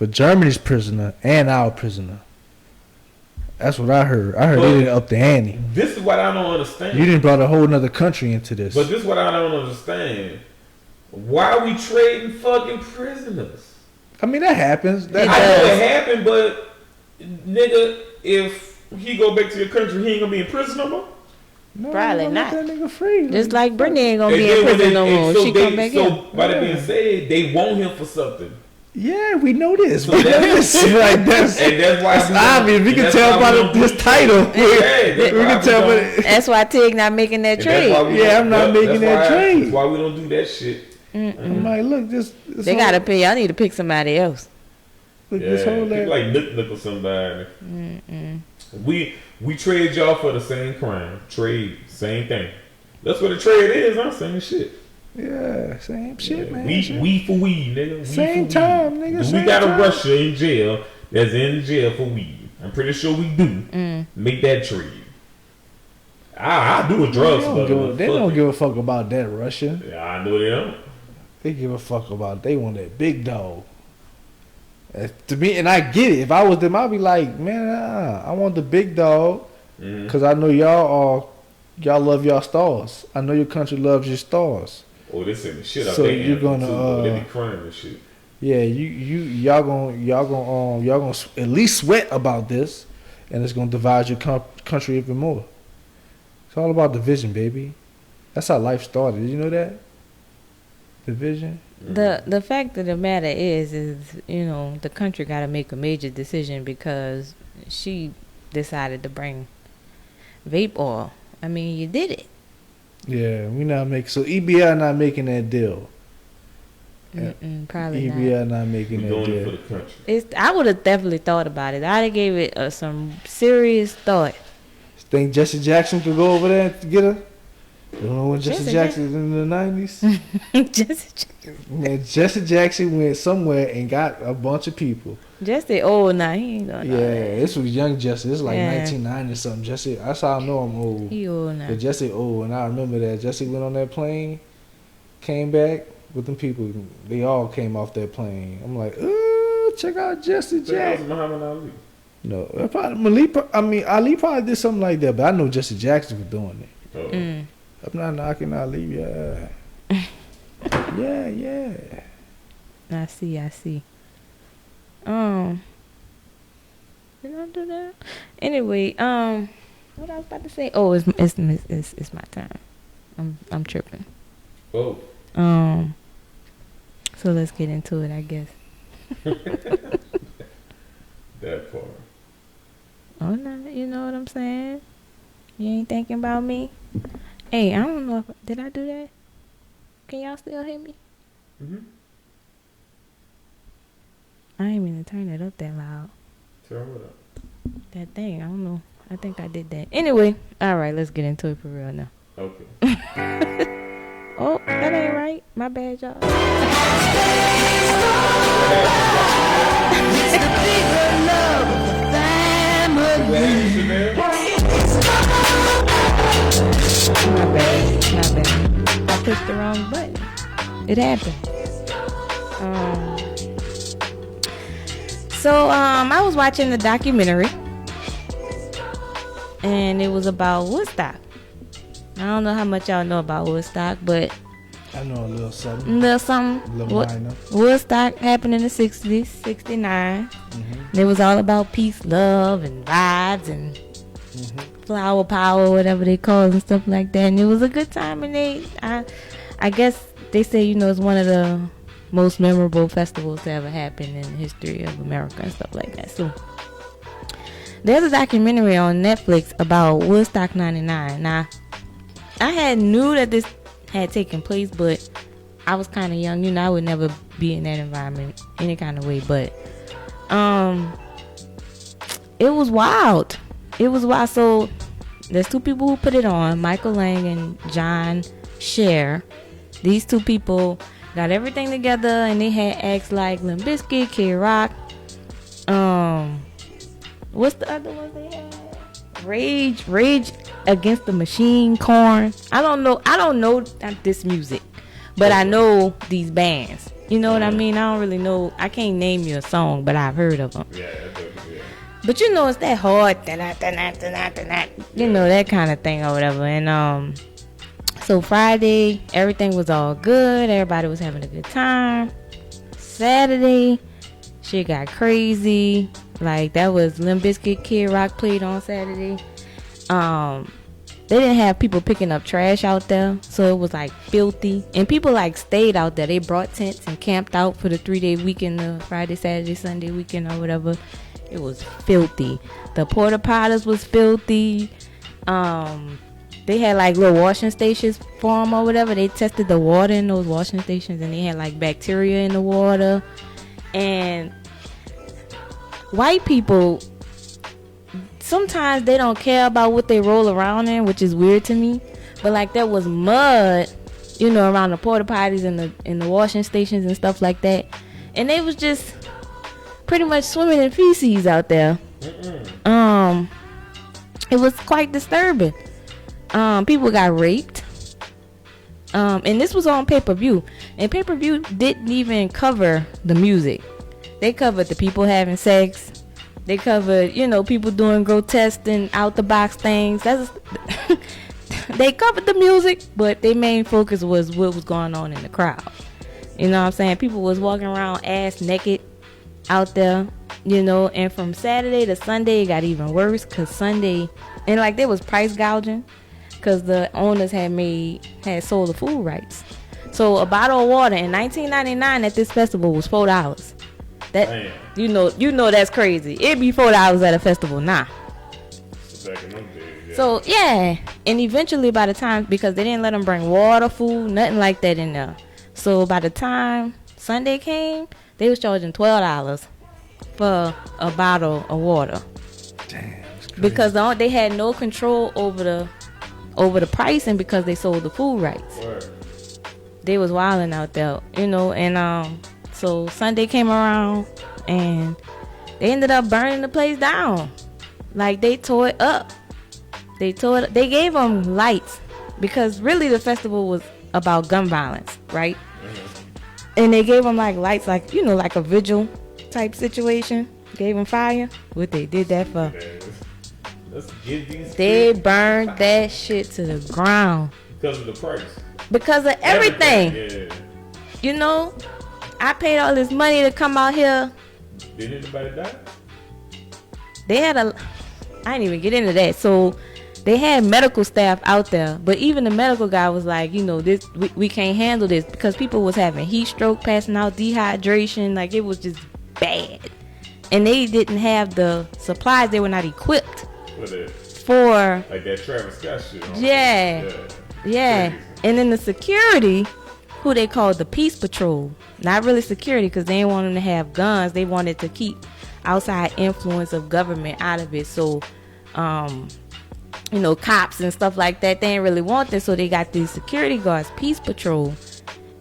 Germany's prisoner and our prisoner. That's what I heard. I heard they didn't up the ante. This is what I don't understand. You didn't brought a whole nother country into this. But this is what I don't understand. Why are we trading fucking prisoners? I mean, that happens. I know it happened, but nigga, if he go back to your country, he ain't gonna be in prison no more. No, probably not. That nigga free. Just like Brittney ain't gonna be in prison no more. She come back in. So by that being said, they want him for something. Yeah, we know this. So We know this. Like that's why it's obvious. We can tell by this title. We can tell by. That's why Tig not making that trade. Yeah, I'm not making that trade. That's why we don't do that shit. I'm like, look, they gotta pay. Y'all need to pick somebody else. Look, this whole like Nook or somebody. We trade y'all for the same crime. Trade, same thing. That's what a trade is, huh? Same shit. Yeah, same shit, man. We for weed, nigga. Same time, nigga. We got a Russia in jail that's in jail for weed. I'm pretty sure we do. Make that trade. I do a drug smuggler. They don't give a fuck about that Russia. Yeah, I know they don't. They give a fuck about. They want that big dog. To me, and I get it. If I was them, I'd be like, man, I want the big dog, because I know y'all love y'all stars. I know your country loves your stars. Oh, they send the shit out so there. You're gonna, they be crying and shit. Yeah, y'all gonna at least sweat about this, and it's gonna divide your country even more. It's all about division, baby. That's how life started. Did you know that? Division. The fact of the matter is the country got to make a major decision because she decided to bring vape oil. I mean, you did it. Yeah, we not making. So EBI not making that deal. Probably EBI not making that deal. For the country. I would have definitely thought about it. I'd have gave it some serious thought. Think Jesse Jackson could go over there to get her? You know when Jesse Jackson was in the 90s? Jesse Jackson went somewhere and got a bunch of people. Jesse old now. He ain't doing this was young Jesse. This was like 1990 or something. Jesse, that's how I know I'm old. He old now. But Jesse old, and I remember that. Jesse went on that plane, came back with them people. They all came off that plane. I'm like, ooh, check out Jesse Jackson. Muhammad Ali. No, probably Ali probably did something like that, but I know Jesse Jackson was doing it. I'm not knocking Ali, yeah. Yeah. I see. Did I do that? Anyway, what I was about to say? Oh, it's my time. I'm tripping. Oh. So let's get into it, I guess. That part. Oh no, you know what I'm saying? You ain't thinking about me? Hey, I don't know did I do that? Can y'all still hear me? I ain't mean to turn it up that loud. Turn it up. That thing, I don't know. I think I did that. Anyway, alright, let's get into it for real now. Okay. Oh, that ain't right. My bad, y'all. My bad. I pushed the wrong button. It happened. So I was watching the documentary, and it was about Woodstock. I don't know how much y'all know about Woodstock, but I know a little something. Minor. Woodstock happened in the 60s, 69. It was all about peace, love, and vibes, and flower power, whatever they call it, and stuff like that. And it was a good time, and I guess they say, it's one of the most memorable festivals to ever happen in the history of America and stuff like that. So there's a documentary on Netflix about Woodstock 99. Now, I knew that this had taken place, but I was kind of young. I would never be in that environment any kind of way. But it was wild. It was wild. So there's two people who put it on, Michael Lang and John Scher. These two people got everything together, and they had acts like Limp Bizkit, Kid Rock. What's the other ones they had? Rage Against the Machine, Korn. I don't know this music, but I know these bands. You know what I mean? I don't really know. I can't name you a song, but I've heard of them. Yeah. But it's that hard, that kind of thing or whatever. And So Friday, everything was all good. Everybody was having a good time. Saturday, shit got crazy. Like, that was Limp Bizkit, Kid Rock played on Saturday. They didn't have people picking up trash out there, so it was like filthy. And people like stayed out there. They brought tents and camped out for the 3-day weekend, the Friday, Saturday, Sunday weekend or whatever. It was filthy. The porta potties was filthy. They had like little washing stations for them or whatever. They tested the water in those washing stations, and they had like bacteria in the water. And white people, sometimes they don't care about what they roll around in, which is weird to me. But like, there was mud, you know, around the porta potties and the washing stations and stuff like that, and they was just pretty much swimming in feces out there. It was quite disturbing. People got raped. And this was on pay-per-view, and pay-per-view didn't even cover the music. They covered the people having sex. They covered, you know, people doing grotesque and out-the-box things. They covered the music, but their main focus was what was going on in the crowd. You know what I'm saying? People was walking around ass naked out there, you know. And from Saturday to Sunday, it got even worse, because Sunday, and like, there was price gouging, because the owners had sold the food rights. So a bottle of water in 1999 at this festival was $4. That, damn. You know that's crazy. It'd be $4 at a festival now. Back in them days, yeah. So yeah, and eventually, by the time, because they didn't let them bring water, food, nothing like that in there. So by the time Sunday came, they was charging $12 for a bottle of water. Damn, because they had no control over the pricing, because they sold the food rights. Word. They was wilding out there, you know. And so Sunday came around, and they ended up burning the place down. Like, they tore it up. They gave them lights, because really the festival was about gun violence, right? And they gave them like lights, like, you know, like a vigil type situation. Gave them fire. What they did that for? Let's give these they burned that shit to the ground. Because of the price. Because of everything. Yeah. You know, I paid all this money to come out here. Did anybody die? They had I didn't even get into that. So they had medical staff out there, but even the medical guy was like, you know, this we can't handle this, because people was having heat stroke, passing out, dehydration. Like, it was just bad, and they didn't have the supplies. They were not equipped for like that Travis Scott shit. Yeah. And then the security, who they called the Peace Patrol, not really security, because they didn't want them to have guns. They wanted to keep outside influence of government out of it. So, you know, cops and stuff like that, they didn't really want this. So they got these security guards, Peace Patrol.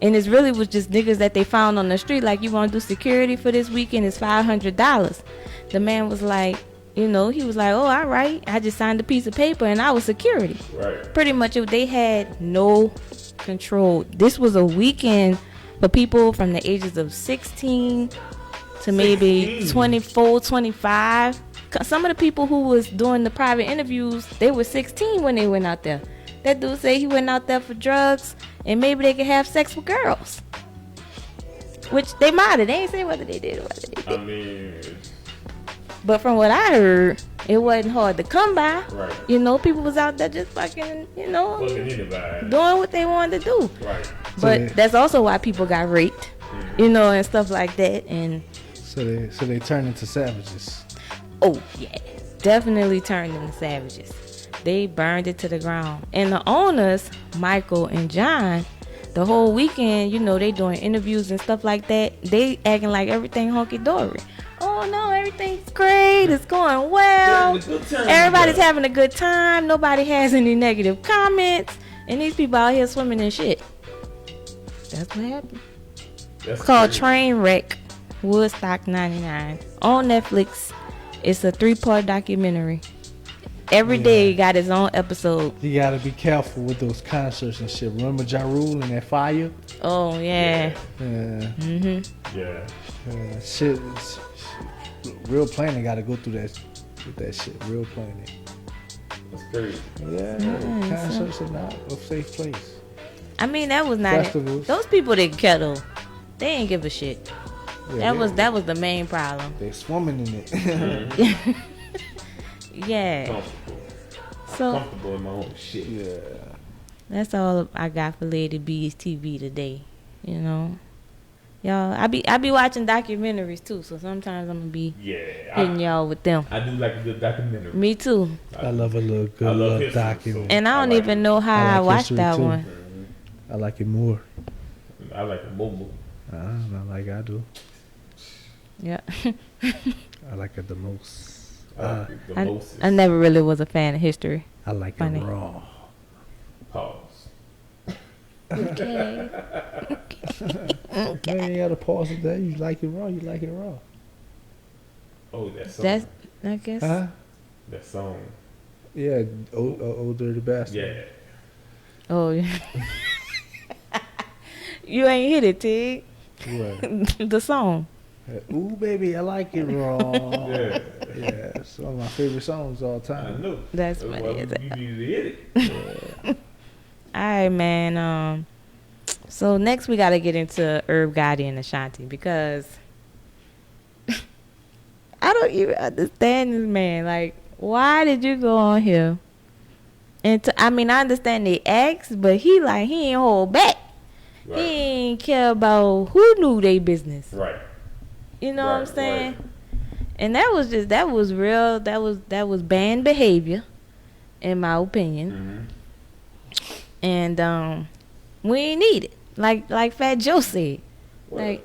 And it really was just niggas that they found on the street. Like, you want to do security for this weekend? It's $500. The man was like, you know, he was like, oh, all right. I just signed a piece of paper and I was security. Right. Pretty much, they had no control. This was a weekend for people from the ages of 16 to maybe 24, 25. Some of the people who was doing the private interviews, they were 16 when they went out there. That dude said he went out there for drugs, and maybe they could have sex with girls. Which they might have. They ain't say whether they did or whether they did. I mean, but from what I heard, it wasn't hard to come by. Right. You know, people was out there just fucking, you know, doing what they wanted to do. Right. But that's also why people got raped, you know, and stuff like that. And so they turned into savages. Oh yeah, definitely turned into savages. They burned it to the ground. And the owners, Michael and John, the whole weekend, you know, they doing interviews and stuff like that. They acting like everything hunky-dory. Oh no, everything's great. It's going well. Everybody's having a good time. Nobody has any negative comments. And these people out here swimming in shit. That's what happened. It's called Trainwreck, Woodstock 99 on Netflix. It's a 3-part documentary. Every day got its own episode. You gotta be careful with those concerts and shit. Remember Ja Rule and that fire? Oh yeah. Shit. Real Planet gotta go through that shit. Real Planet. That's crazy. Yeah, concerts are not a safe place. I mean, that was not it. Festivals. Those people didn't care though. They ain't give a shit. Yeah, that was the main problem. They swimming in it. Yeah. Comfortable. So Comfortable in my own shit. Yeah. that's all I got for Lady B's TV today. You know, y'all. I be watching documentaries too. So sometimes I'm gonna be hitting y'all with them. I do like a good documentary. Me too. I love a little I love good history, document. And I don't like even it. know how I like watched history, that too. one. I like it more. I like a Momo. Not like I do. Yeah. I like it the most. I like it the most. I never really was a fan of history. I like Funny. it raw. Pause. Okay. Man, you gotta pause it there. You like it raw. You like it raw. Oh, that song. That's, I guess. Huh? That song. Yeah. Old dirty bastard. Yeah. Oh, yeah. You ain't hit it, Tig. What? The song. Ooh, baby, I like it raw. Yeah. Yeah, it's one of my favorite songs all I time. know. That's why funny. you needed to hit it. All right, man. So next we gotta get into Herb Gotti and Ashanti because I don't even understand this man. Like, why did you go on here? And I mean, I understand they asked, but he ain't hold back. Right. He ain't care about who knew they business. Right. You know what I'm Right, saying? right. And that was real. That was banned behavior, in my opinion. Mm-hmm. And we ain't need it. Like Fat Joe said, Well,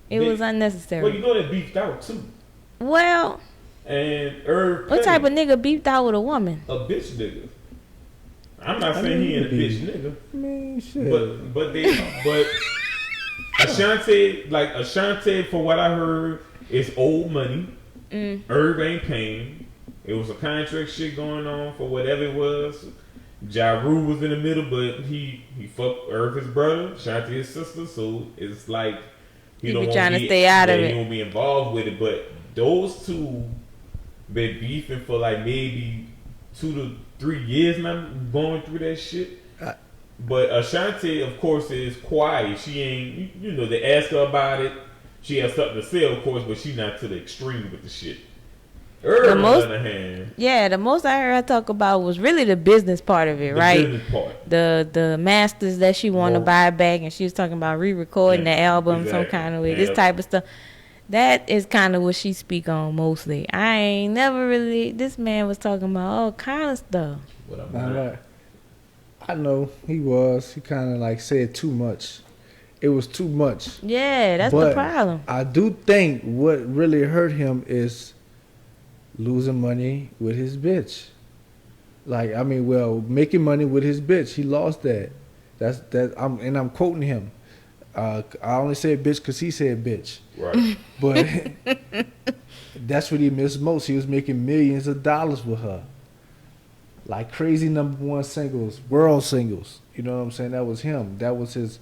it was unnecessary. Well, you know they beefed out too. Well, And Herb. what type of nigga beefed out with a woman? A bitch nigga. I'm not saying he ain't a bitch nigga. I mean, shit. But Ashanti, for what I heard, is old money. Herb ain't paying. It was a contract shit going on for whatever it was. Ja Rule was in the middle, but he fucked Herb his brother, Ashanti his sister, so it's like He be trying to stay out of it. He won't be involved with it. But those two been beefing for like maybe 2 to 3 years now, going through that shit. But Ashanti, of course, is quiet. She ain't, you know, they ask her about it. She has something to say, of course, but she not to the extreme with the shit. Herb, on the other hand, the most I heard her talk about was really the business part of it, right? The business part. The masters that she want to buy back, and she was talking about re-recording the album some kind of way, this type of stuff. That is kind of what she speak on mostly. I ain't never really. This man was talking about all kind of stuff. What I'm Right. I know he was. He kind of like said too much. It was too much. Yeah, that's But the problem. I do think what really hurt him is losing money with his bitch. Like, I mean, well, making money with his bitch. He lost that. I'm quoting him. I only said bitch because he said bitch. Right. But that's what he missed most. He was making millions of dollars with her. Like crazy #1 singles, world singles. You know what I'm saying? That was him. That was his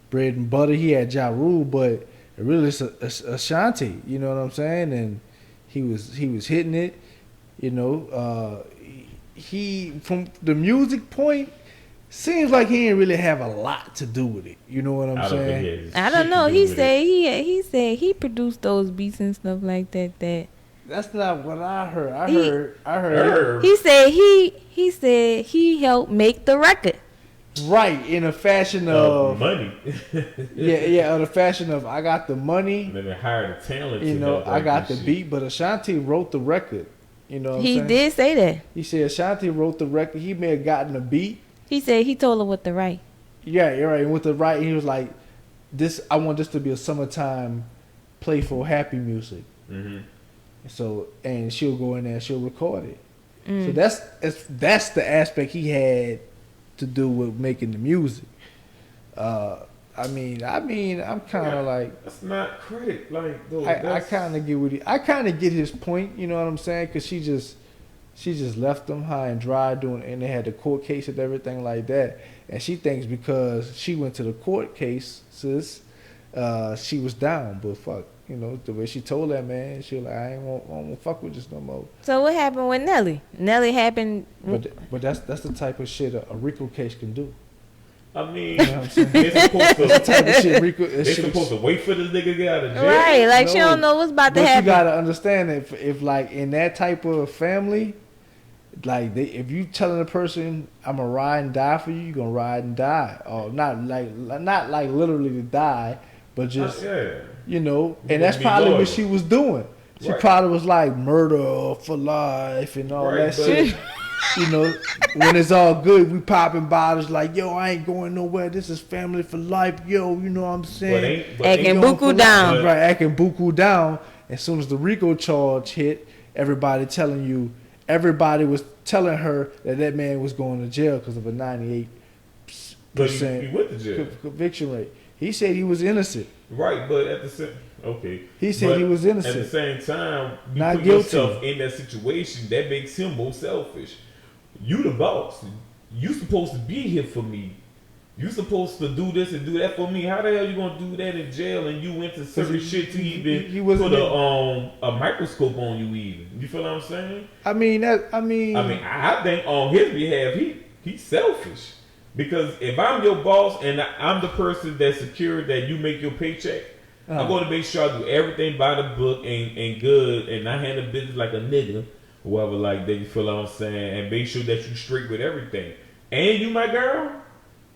bread and butter. He had Ja Rule, but really it's Ashanti. You know what I'm saying? And he was hitting it. You know, he from the music point seems like he didn't really have a lot to do with it. You know what I'm saying? I don't know. He said he produced those beats and stuff like that. That's not what I heard. I heard. He said he helped make the record. Right, in a fashion of money. yeah, in a fashion of I got the money. And then they hired a talent. You know, I got the beat, but Ashanti wrote the record. You know what I'm saying? He did say that. He said Ashanti wrote the record. He may have gotten the beat. He said he told her what to write. Yeah, you're right. With the right, he was like, "This, I want this to be a summertime, playful, happy music." Mm-hmm. So, and she'll go in there and she'll record it. So that's the aspect he had to do with making the music. I mean, I'm kind of like that's not credit. Like, though, I kind of get I kind of get his point. You know what I'm saying? Because she just left them high and dry doing, and they had the court case and everything like that. And she thinks because she went to the court cases, she was down. But fuck, you know the way she told that man, she was like, I won't fuck with this no more. So what happened with Nelly? Nelly happened. But that's the type of shit a RICO case can do. I mean, You know what I'm saying? they're supposed That type to. of shit, Rico. They're supposed to wait for this nigga to get out of jail. Right, like she No. don't know what's about to But happen. you gotta understand that if like in that type of family, like if you telling a person I'm gonna ride and die for you, you gonna ride and die, or not like literally to die, but just Yeah. you know. You And that's be probably loyal. what she was doing. She Right. probably was like murder for life and all Right, that but- shit. You know, when it's all good, we popping bottles like, yo, I ain't going nowhere. This is family for life, yo. You know what I'm saying? Acting Going buku for down. life. Right, acting buku down. As soon as the RICO charge hit, everybody was telling her that man was going to jail because of a 98% But he went to jail. conviction rate. He said he was innocent. Right, but at the same He said But he was innocent. At the same time, you Not put guilty. yourself in that situation, that makes him more selfish. You the boss. You supposed to be here for me. You supposed to do this and do that for me. How the hell you gonna do that in jail and you went to certain shit to even he wasn't put a microscope on you even? You feel what I'm saying? I think on his behalf, he's selfish. Because if I'm your boss and I'm the person that's secured that you make your paycheck, I'm going to make sure I do everything by the book and good, and I handle business like a nigga, whoever like that. You feel what I'm saying? And make sure that you straight with everything. And you, my girl,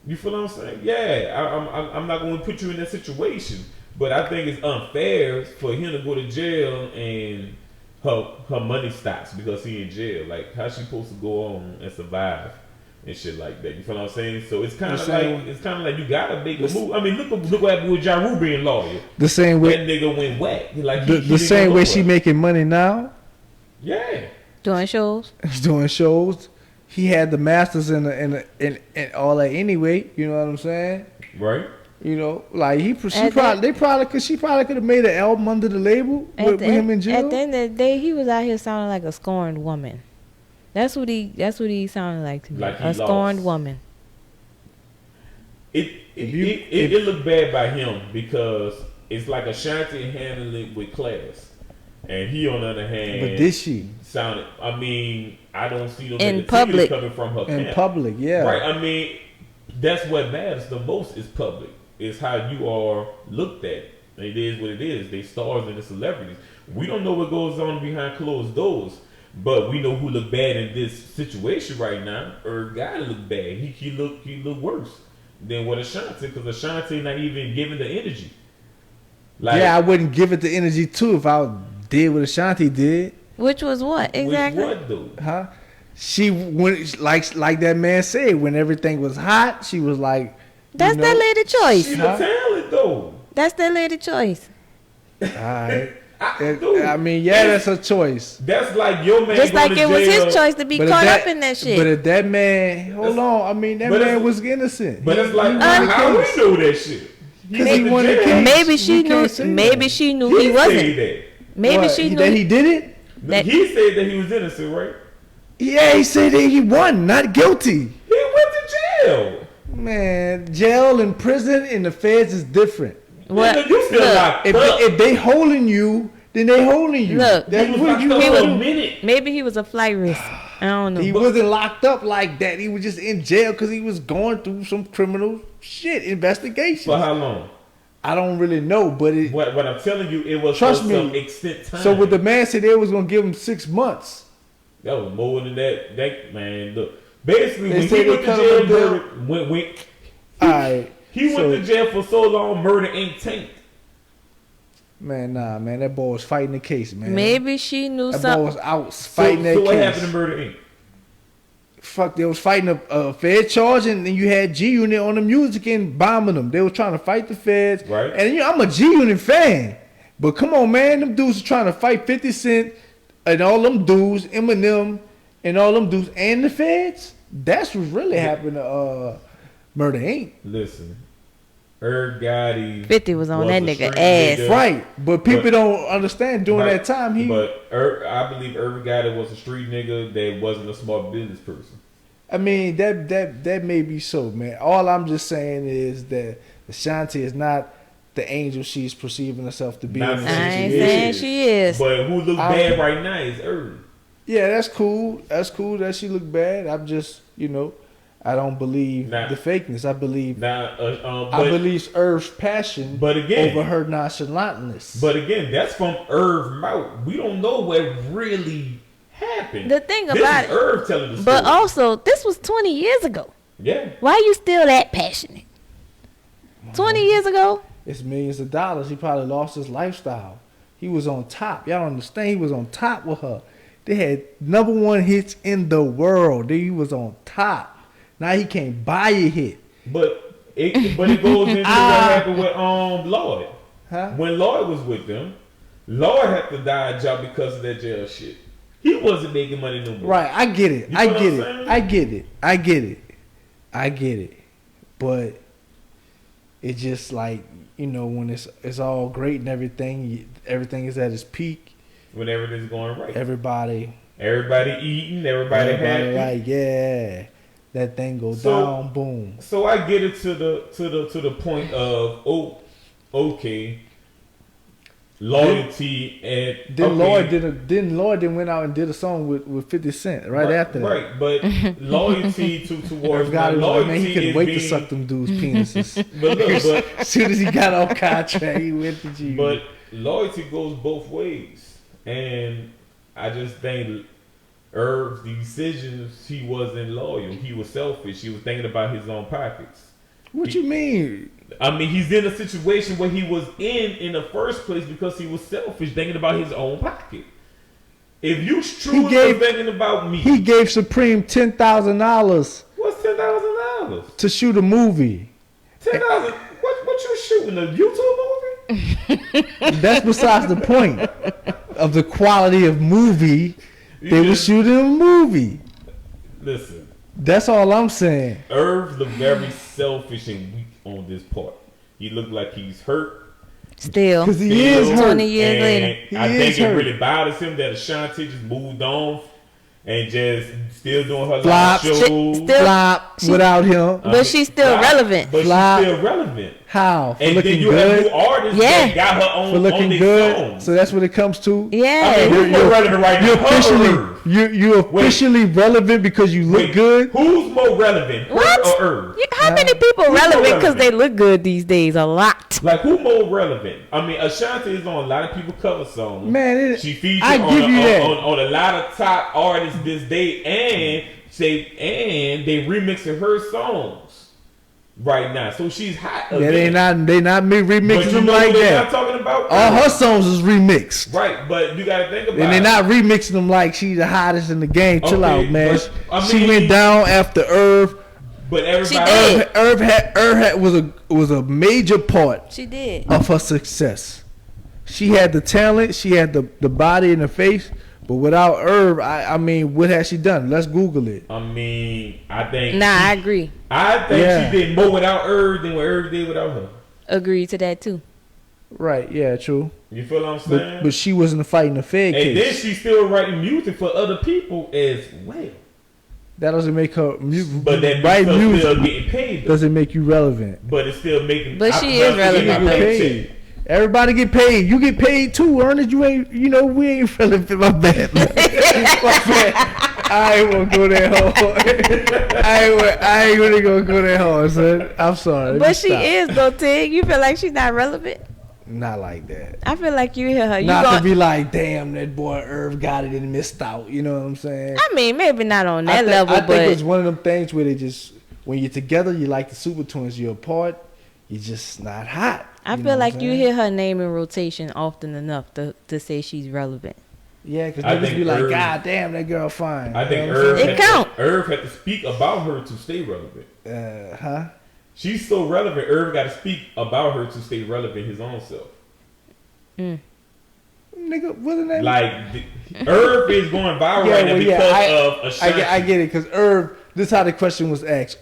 you feel what I'm saying? Yeah, I'm not going to put you in that situation, but I think it's unfair for him to go to jail and her money stops because he in jail. Like, how's she supposed to go on and survive? And shit like that, you feel what I'm saying? So it's kind of like you gotta make a move. I mean, look what happened with Ja Rule being lawyer. The same way that nigga went whack. Like the same way she making money now. Yeah, Doing shows. He's doing shows. He had the masters in all that anyway. You know what I'm saying? Right. You know, like she probably could have made an album under the label with him in jail. At the end of the day, he was out here sounding like a scorned woman. That's what he sounded like to me. Like a scorned woman. It looked bad by him because it's like Ashanti handled it with class, and he on the other hand. But did she sounded? I mean, I don't see no in negativity public coming from her. In camp. public, yeah. Right. I mean, that's what matters the most is public. It's how you are looked at. It is what it is. They stars and the celebrities. We don't know what goes on behind closed doors. But we know who look bad in this situation right now. Guy look bad. He look worse than what Ashanti, because Ashanti not even giving the energy. Like, yeah, I wouldn't give it the energy too if I did what Ashanti did. Which was what exactly? Which what though? Huh? She went like that man said when everything was hot. She was like, "That's that lady choice." She's a talent though. That's that lady choice. All right. I mean, yeah, that's her choice. That's like your man. Just like it was his choice to be caught up in that shit. But if that man, hold on, I mean, that man was innocent. But it's like, how we know that shit? He won the case. Maybe she knew. Maybe she knew he wasn't. Maybe she knew that he did it. He said that he was innocent, right? Yeah, he said that he won, not guilty. He went to jail. Man, jail and prison and the feds is different. What? You still locked up. If they holding you, then they holding you. Look, That's he was what locked you up want for to a do. minute. Maybe he was a flight risk. I don't know. He wasn't locked up like that. He was just in jail because he was going through some criminal shit investigation. For how long? I don't really know, but What I'm telling you, it was Trust for me. some extent time. So what the man said they was gonna give him 6 months. That was more than that. That man, look. Basically, They when say he they went to cut jail, him a deal. murder, Alright. he went to jail for so long, murder ain't taint. Man, nah, man, that boy was fighting the case, man. Maybe she knew that boy something. was out fighting that So case. what happened to Murder Inc.? Fuck, they was fighting a Fed charge, and then you had G Unit on the music and bombing them. They was trying to fight the feds, Right. And I'm a G Unit fan, but come on, man, them dudes are trying to fight 50 Cent and all them dudes, Eminem and all them dudes, and the feds. That's what really happened to Murder Inc. Listen, Gotti 50 was on that a nigga street ass. nigga. Right, but people don't understand during that time I believe Gotti was a street nigga that wasn't a smart business person. I mean, that may be so, man. All I'm just saying is that Ashanti is not the angel she's perceiving herself to be. Not in I this ain't situation. saying she is. But who look bad right now is Yeah, that's cool. That's cool that she look bad. I'm just, I don't believe the fakeness. I believe I believe Irv's passion but again, over her nonchalantness. But again, that's from Irv's mouth. We don't know what really happened. The thing about it, Irv telling the story. But also, this was 20 years ago. Yeah. Why are you still that passionate? 20 years ago? It's millions of dollars. He probably lost his lifestyle. He was on top. Y'all understand? He was on top with her. They had #1 hits in the world. He was on top. Now he can't buy a hit. But it goes into what happened with Lloyd. Huh? When Lloyd was with them, Lloyd had to die a job because of that jail shit. He wasn't making money no more. Right, I get it. I get it. But it's just like, you know, when it's all great and everything is at its peak. When everything's going right. Everybody eating, everybody happy. Right, yeah. That thing goes down, boom. So I get it to the point of okay, loyalty and Lloyd went out and did a song with 50 Cent after that. Right, but loyalty towards loyalty, man, he couldn't wait to suck them dudes' penises. but as soon as he got off contract, he went to G. But loyalty goes both ways, and I just think Irv's decisions, he wasn't loyal. He was selfish. He was thinking about his own pockets. What you mean? I mean, he's in a situation where he was in the first place because he was selfish, thinking about his own pocket. If you truly were thinking about me, he gave Supreme $10,000. What's $10,000 to shoot a movie? $10,000. What you shooting, a YouTube movie? That's besides the point of the quality of movie. They were shooting a movie. Listen. That's all I'm saying. Irv looked very selfish and weak on this part. He looked like he's hurt. Still. Because he is hurt. 20 years later. I think it really bothers him that Ashanti just moved on and just still doing her live shows. Flop without him. But she's still relevant. But she's still relevant. How? For and looking then you good? have new artists that got her own for looking good. songs. So that's what it comes to. Yeah. I mean, who's more relevant right now? You're officially relevant because you look good. Who's more relevant? What? Her or Irv? How many people relevant because they look good these days? A lot. Like, who more relevant? I mean, Ashanti is on a lot of people cover songs. Man, she featured on a lot of top artists this day, and they remixing her songs right now. So she's hot. Yeah, they not remixing them like that. Not talking about all her songs is remixed. Right, but you gotta think about and they're not remixing them like she's the hottest in the game. Chill out, man. She went down after Irv. But everybody, Irv was a major part. She did of her success. She had the talent, she had the body and the face, but without Irv, I mean, what has she done? Let's Google it. I mean, I think. I agree. I think she did more without Irv than what Irv did without her. Agree to that too. Right? Yeah, true. You feel what I'm saying? But she wasn't fighting the Fed case. And then she's still writing music for other people as well. That doesn't make her music. But that music still getting paid. Doesn't make you relevant. But it's still making. But she is relevant. Everybody get paid. You get paid too, Ernest. You ain't. You know we ain't relevant. My bad. My bad. I ain't gonna go that hard. I ain't really gonna go that hard, son. I'm sorry. But she is though, Tig. You feel like she's not relevant? Not like that. I feel like you hear her. Not to be like, damn, that boy Irv got it and missed out. You know what I'm saying? I mean, maybe not on that level, but I think it's one of them things where they just, when you're together, you like the Super Twins. You're apart, you're just not hot. I feel like you hear her name in rotation often enough to say she's relevant. Yeah, because niggas be like, God damn, that girl fine. I think Irv had to speak about her to stay relevant. She's so relevant, Irv got to speak about her to stay relevant his own self. Nigga, wasn't that? Like, Irv is going viral right now because of Ashanti. I get it, because Irv, this is how the question was asked.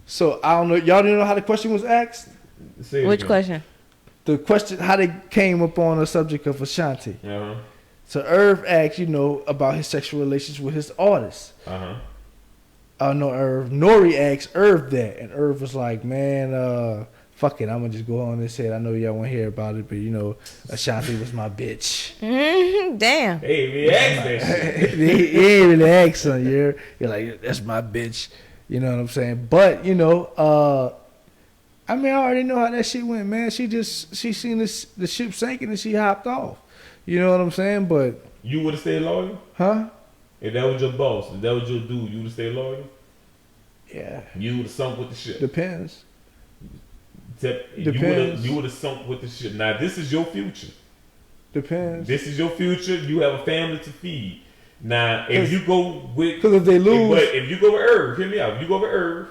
So, I don't know, y'all didn't know how the question was asked? Which question? The question, how they came up on the subject of Ashanti. Uh-huh. So, Irv asked, about his sexual relations with his artists. Uh-huh. No, Irv. Nori asked Irv that, and Irv was like, man, fuck it, I'm gonna just go on and say it. I know y'all won't hear about it, but Ashanti was my bitch. Damn. Hey, we asked that shit. He ain't really asked son. You're like, that's my bitch. You know what I'm saying? But I mean, I already know how that shit went, man. She seen the ship sinking and she hopped off. You know what I'm saying? But you would have stayed loyal? Huh? If that was your boss, if that was your dude, you would have stayed loyal? Yeah. You would have sunk with the ship. Depends. Depends. You would have sunk with the ship. Now, this is your future. Depends. This is your future. You have a family to feed. Now, if you go with... Because if they lose... If you go with Irv, hear me out. If you go with Irv,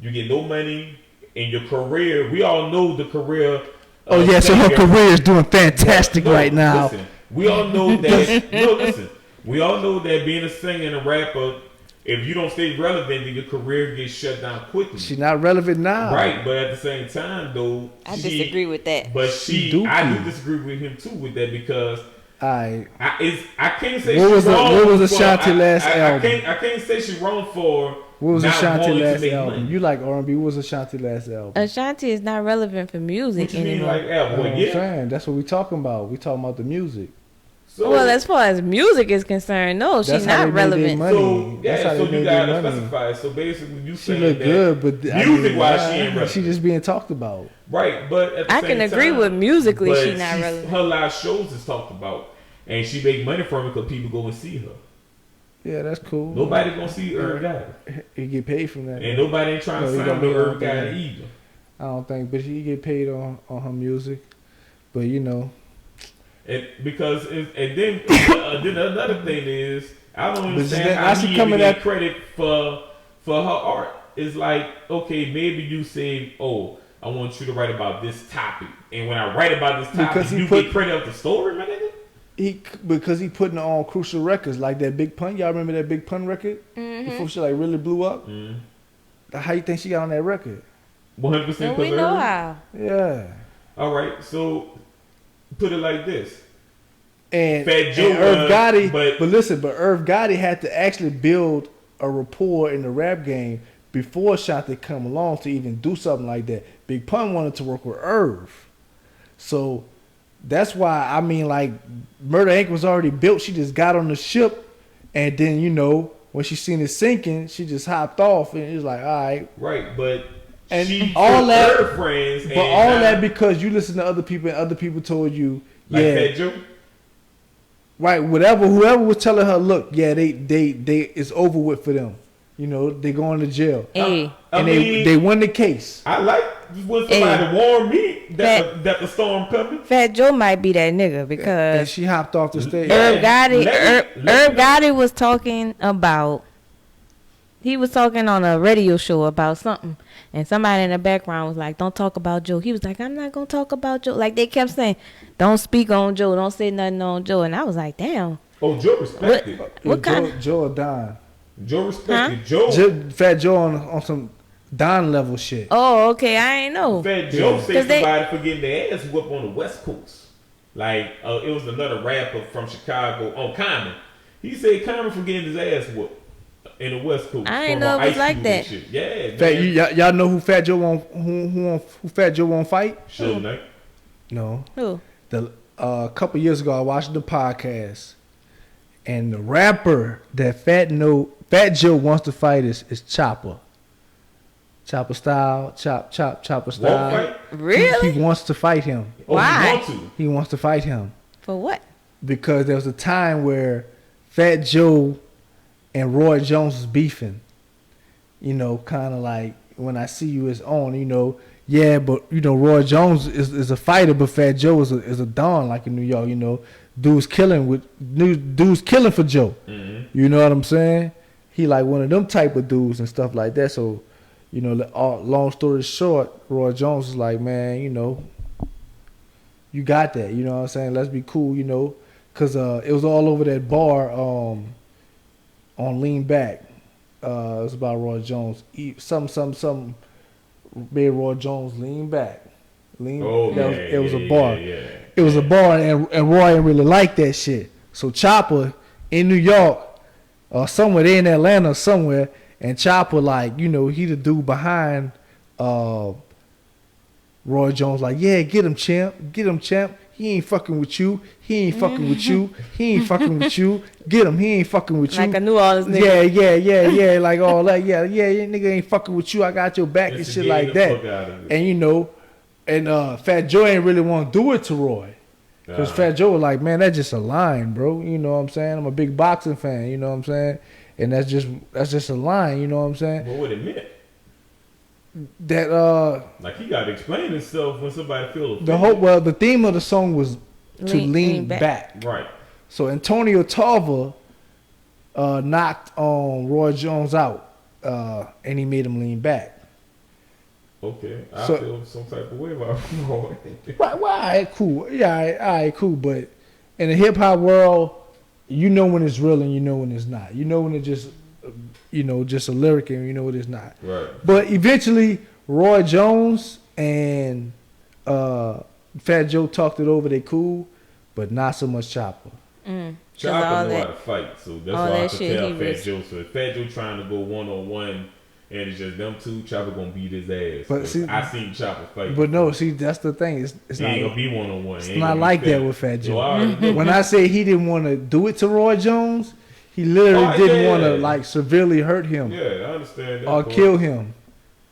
you get no money in your career. We all know the career... Oh, yeah, so her career is doing fantastic right now. Listen, we all know that... listen. We all know that being a singer and a rapper, if you don't stay relevant, then your career gets shut down quickly. She's not relevant now. Right, but at the same time, though... I disagree with that. But I do disagree with him, too, with that because... I can't say what she's wrong. What was Ashanti last album? I can't say she's wrong for what was Ashanti last album? Money. You like R&B? What was Ashanti last album? Ashanti is not relevant for music anymore. What you mean like album? Well, I'm saying that's what we talking about. We talking about the music. So, well, as far as music is concerned, no, she's not relevant. So you gotta specify. So basically, you she look good, but music wise, she ain't relevant. She just being talked about. Right, but at the I same can agree time, with musically, she's not relevant. Her live shows is talked about. And she make money from it because people go and see her. Yeah, that's cool. Nobody gonna see Irv Gotti. He get paid from that. And nobody ain't trying to sign no Irv Gotti either. I don't think, but he get paid on her music. But because and then another thing is I don't understand how she he coming get credit for her art. It's like, okay, maybe you say, oh, I want you to write about this topic, and when I write about this topic, you get credit of the story, my nigga. Because he putting on crucial records like that Big Pun. Y'all remember that Big Pun record? Mm-hmm. Before she like really blew up? Mm-hmm. How you think she got on that record? 100% because we know how. Yeah. All right, so put it like this. And Fat Joe, Irv Gotti, but Irv Gotti had to actually build a rapport in the rap game before Ashanti come along to even do something like that. Big Pun wanted to work with Irv. So that's why, I mean, like, Murder Inc. was already built. She just got on the ship, and then, when she seen it sinking, she just hopped off, and it was like, all right. Right, but and she all that, her friends. But all that because you listen to other people, and other people told you, like yeah. Fat Joe? Right, whoever was telling her, look, yeah, they it's over with for them. They going to jail. Hey. And they won the case. I like when somebody warn me that the storm coming. Fat Joe might be that nigga because and she hopped off the stage. Irv Gotti was talking about. He was talking on a radio show about something, and somebody in the background was like, "Don't talk about Joe." He was like, "I'm not gonna talk about Joe." Like they kept saying, "Don't speak on Joe. Don't say nothing on Joe." And I was like, "Damn." Oh, Joe respected. What kind? Joe or Don? Joe respected. Joe. Fat Joe on some Don level shit. Oh, okay. I ain't know. Fat Joe saved somebody for getting their ass whooped on the West Coast. Like it was another rapper from Chicago on Common. He said Common for getting his ass whooped in the West Coast. I ain't know it was like that. Yeah. Fat, y'all know who Fat Joe won't who Fat Joe won't fight? Sure, Nick. No. Who? A couple years ago, I watched the podcast, and the rapper that Fat Joe wants to fight is Chopper. Chopper style, Chopper style. Really? He wants to fight him. Why? He wants to fight him. For what? Because there was a time where Fat Joe and Roy Jones was beefing. Kind of like when I see you as on. Yeah, but Roy Jones is a fighter, but Fat Joe is a don like in New York. Dudes killing for Joe. Mm-hmm. You know what I'm saying? He like one of them type of dudes and stuff like that. So, long story short, Roy Jones was like, man, you got that. You know what I'm saying? Let's be cool, because it was all over that bar on Lean Back. It was about Roy Jones. Something made Roy Jones lean back. It was a bar. Yeah. It was a bar, and Roy didn't really like that shit. So Chopper in New York, or somewhere, they in Atlanta somewhere, and Chopper he the dude behind Roy Jones, like, yeah, get him, champ. He ain't fucking with you. He ain't fucking with you. He ain't fucking with you. Get him. He ain't fucking with you. Like a New Orleans nigga. Yeah. Like all that. Yeah, your nigga ain't fucking with you. I got your back and shit like that. And you know, and Fat Joe ain't really want to do it to Roy. Because Fat Joe was like, man, that's just a line, bro. You know what I'm saying? I'm a big boxing fan. You know what I'm saying? And that's just a line. You know what I'm saying? What would it mean? That like he got to explain himself when somebody feel offended. The theme of the song was to lean back. Right. So Antonio Tarver knocked Roy Jones out, and he made him lean back. Okay, I feel some type of way about Roy. Well, all right, cool. Yeah, all right, cool. But in the hip hop world, you know when it's real and you know when it's not. You know when it's just, just a lyric and you know when it's not. Right. But eventually, Roy Jones and Fat Joe talked it over. They cool, but not so much Chopper. Chopper know how to fight, so that's why I can tell Fat Joe. So if Fat Joe trying to go 1-on-1. And it's just them two, Chopper gonna beat his ass. But see, I seen Chopper fight. But no, see, that's the thing. It's not gonna be 1-on-1. It's not like that with Fat Joe. When I say he didn't want to do it to Roy Jones, he literally didn't want to like severely hurt him. Yeah, I understand that. Or kill him.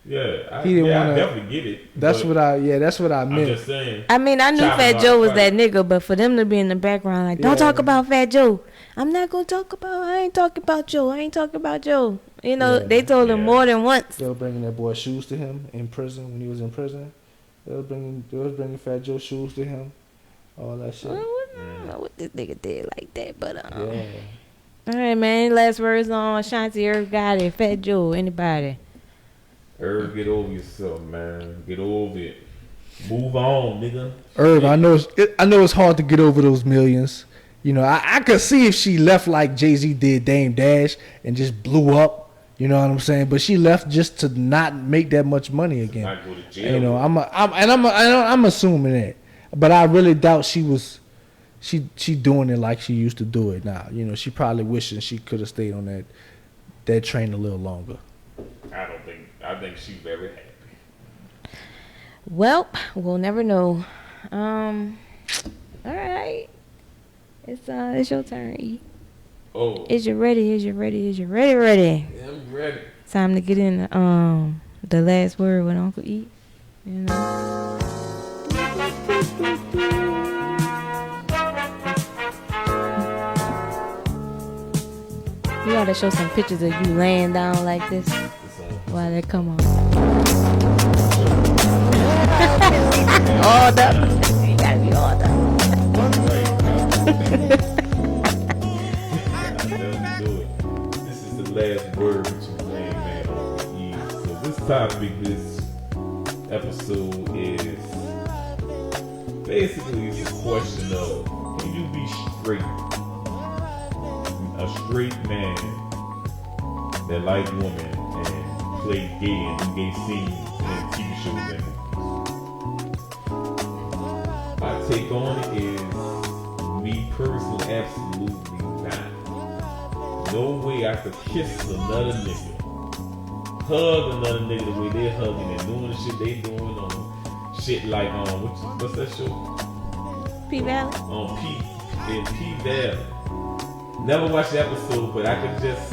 Yeah, he didn't want to. I definitely get it. That's what I meant. I'm just saying. I mean, I knew Fat Joe was that nigga, but for them to be in the background, like, don't talk about Fat Joe. I'm not gonna talk about. I ain't talking about Joe. I ain't talking about Joe. You know, they told him more than once. They were bringing that boy shoes to him in prison when he was in prison. They was bringing Fat Joe shoes to him. All that shit. I don't know what this nigga did like that, but All right, man. Any last words on Ashanti, Irv Gotti, Fat Joe, anybody? Irv, get over yourself, man. Get over it. Move on, nigga. Irv, I know it's hard to get over those millions. You know, I could see if she left like Jay-Z did Dame Dash and just blew up. You know what I'm saying? But she left just to not make that much money again. Not go to jail. You know, I'm assuming that, but I really doubt she doing it like she used to do it now. You know, she probably wishing she could have stayed on that train a little longer. I think she's very happy. Well, we'll never know. All right. It's your turn, E. Oh. Is you ready? Ready? Yeah, I'm ready. Time to get in the last word with Uncle E. You know. You gotta show some pictures of you laying down like this while they come on. All up. You gotta be all up. Last word with you, man, on E. So this topic, this episode is basically it's a question of can you be straight? A straight man that like women and play gay and do gay scenes and TV shows and my take on it is me personally absolutely not. No way I could kiss another nigga, hug another nigga the way they're hugging and doing the shit they doing on shit like what's that show? P-Valley? On P-Valley. Never watched the episode, but I could just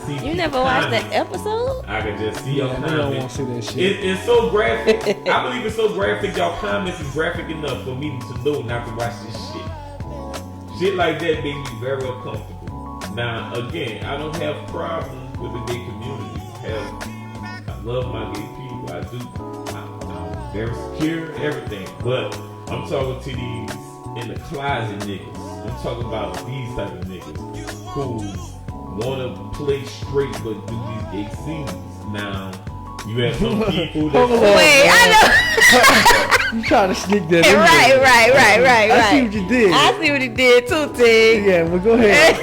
see. You never watched that episode? I could just see your comments. I don't want to see that shit. It's so graphic. I believe it's so graphic. Y'all comments is graphic enough for me to know not to watch this shit. Shit like that make me very uncomfortable. Now, again, I don't have problems with the gay community. I love my gay people. I do. I'm very secure, everything. But I'm talking to these in the closet niggas. I'm talking about these type of niggas who want to play straight but do these gay scenes. Now, you have some people that... Wait, I know. You trying to sneak that in Right. I see what you did. I see what he did too, Tig. Yeah, well, go ahead.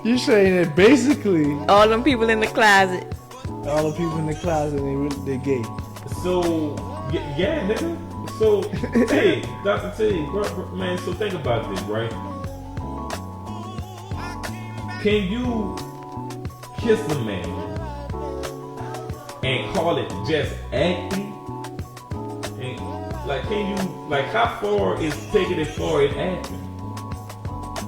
You saying that basically all them people in the closet. All the people in the closet, they're gay. So, yeah, nigga. So, hey, Dr. T, man, so think about this, right? Can you kiss a man and call it just acting? And Like, can you, like, how far is taking it far in acting?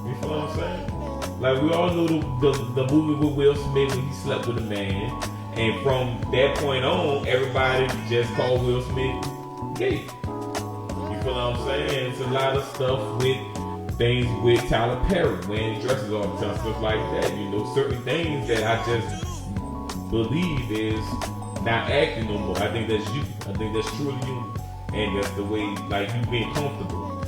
You feel what I'm saying? Like, we all know the movie with Will Smith when he slept with a man. And from that point on, everybody just called Will Smith gay. You feel what I'm saying? It's a lot of stuff with things with Tyler Perry, wearing dresses all the time, stuff like that. You know, certain things that I just believe is not acting no more. I think that's you. I think that's truly you. And that's the way, like, you being comfortable.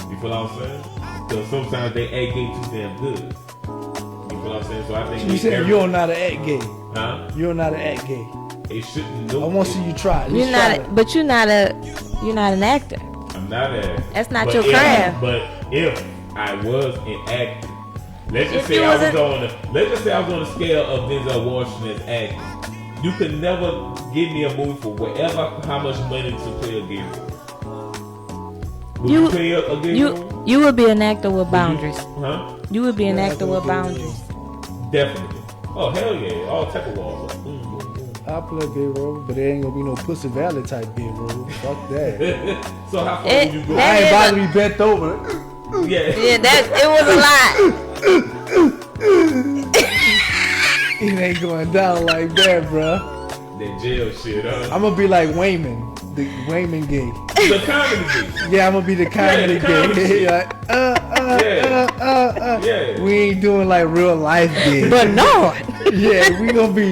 You feel what I'm saying? Because sometimes they act gay too damn good. You feel what I'm saying? So I think you said you don't know how to act gay. Huh? You don't know how to act gay. It shouldn't know. I want to see you try it. You're not, but you're not an actor. I'm not an actor. That's not your craft. But if I was an actor, let's just say I was on the scale of Denzel Washington's acting. You could never give me a movie for how much money to play a gay role. Would you play a gay role? You would be an actor with boundaries. Huh? You would be an actor with boundaries. Definitely. Oh, hell yeah. All type of walls. I'll play a gay role, but there ain't gonna be no Pussy Valley type gay role. Fuck that. So how far would you go? I ain't about to be bent over. Yeah. Yeah, it was a lot. It ain't going down like that, bruh. That jail shit, huh? I'm gonna be like Wayman, the Wayman gay. The comedy gay. Yeah, I'm gonna be the comedy gay. Like, Yeah. We ain't doing like real life gay. But no. Yeah, we gonna be.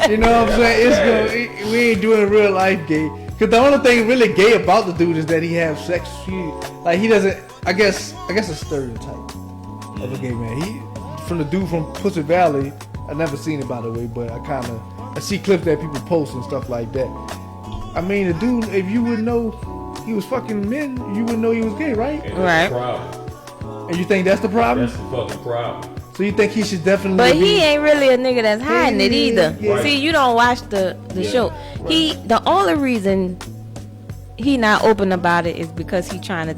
You know what I'm saying? It's gonna. We ain't doing real life gay. Cause the only thing really gay about the dude is that he have sex. He doesn't. I guess a stereotype of a gay man. He from the dude from Pussy Valley. I never seen it by the way, but I see clips that people post and stuff like that. I mean, the dude, if you would know he was fucking men, you would know he was gay, right? And that's the problem. And you think that's the problem? That's the fucking problem. So you think he should definitely? But he ain't really a nigga that's hiding it either. Yeah. See, you don't watch the show. Right. The only reason he not open about it is because he trying to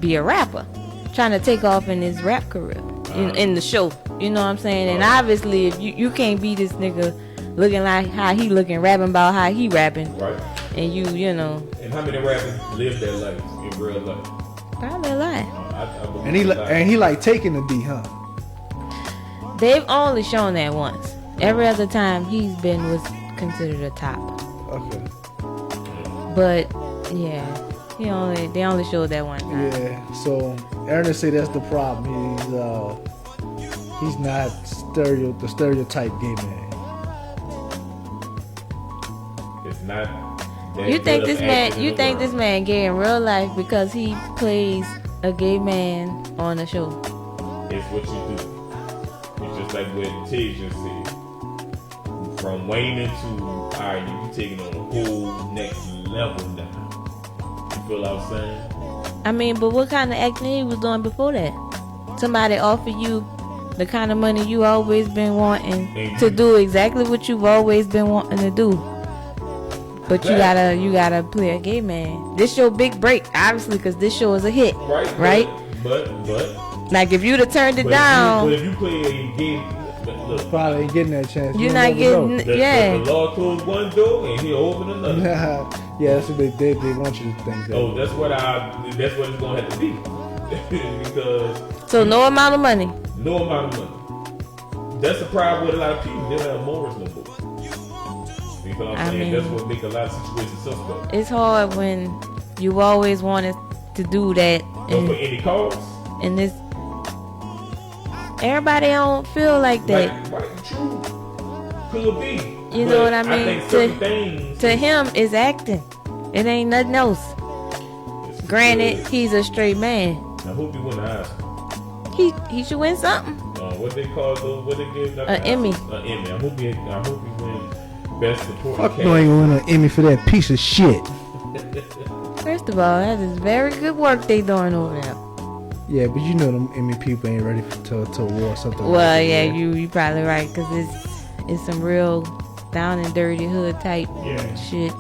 be a rapper, trying to take off in his rap career in the show. You know what I'm saying? And obviously, if you can't be this nigga looking like how he looking, rapping about how he rapping, right? And you know. And how many rappers live their life in real life? Probably a lot. And he like taking the D, huh? They've only shown that once. Every other time was considered a top. Okay. But yeah, they only showed that one time. Yeah. So Ernest say that's the problem. He's not the stereotype gay man. It's not. You think this man gay in real life because he plays a gay man on a show? It's what you do. It's just like what Tig just said. From Wayne to alright, you taking on a whole next level now. You feel what I'm saying? I mean, but what kind of acting he was doing before that? Somebody offer you the kind of money you always been wanting to do exactly what you've always been wanting to do. But you gotta play a gay man. This your big break, obviously, because this show is a hit, right? But like if you'd have turned it down, if you play a game, look, probably ain't getting that chance. You're not getting, the Lord closed one door and He'll open another. Yeah, that's what they want you to think. Oh, that's what it's gonna have to be. Because so no amount of money. No amount of money. That's the problem with a lot of people. They don't have morals no more. You know what I'm saying? That's what make a lot of situations suspect. It's hard when you always wanted to do that. But for any cause? And this, everybody don't feel like that. Right, true. Could be. You know what I mean? I think to him, it's acting. It ain't nothing else. Granted, he's a straight man. I hope you win the Oscar. He should win something. What they call what they give? An Emmy. An Emmy. I hope he win Best Supporting Fuck no, ain't gonna win an Emmy for that piece of shit. First of all, that is very good work they doing over there. Yeah, but you know them Emmy people ain't ready to award something. Well, like yeah, you probably right, because it's some real down and dirty hood type shit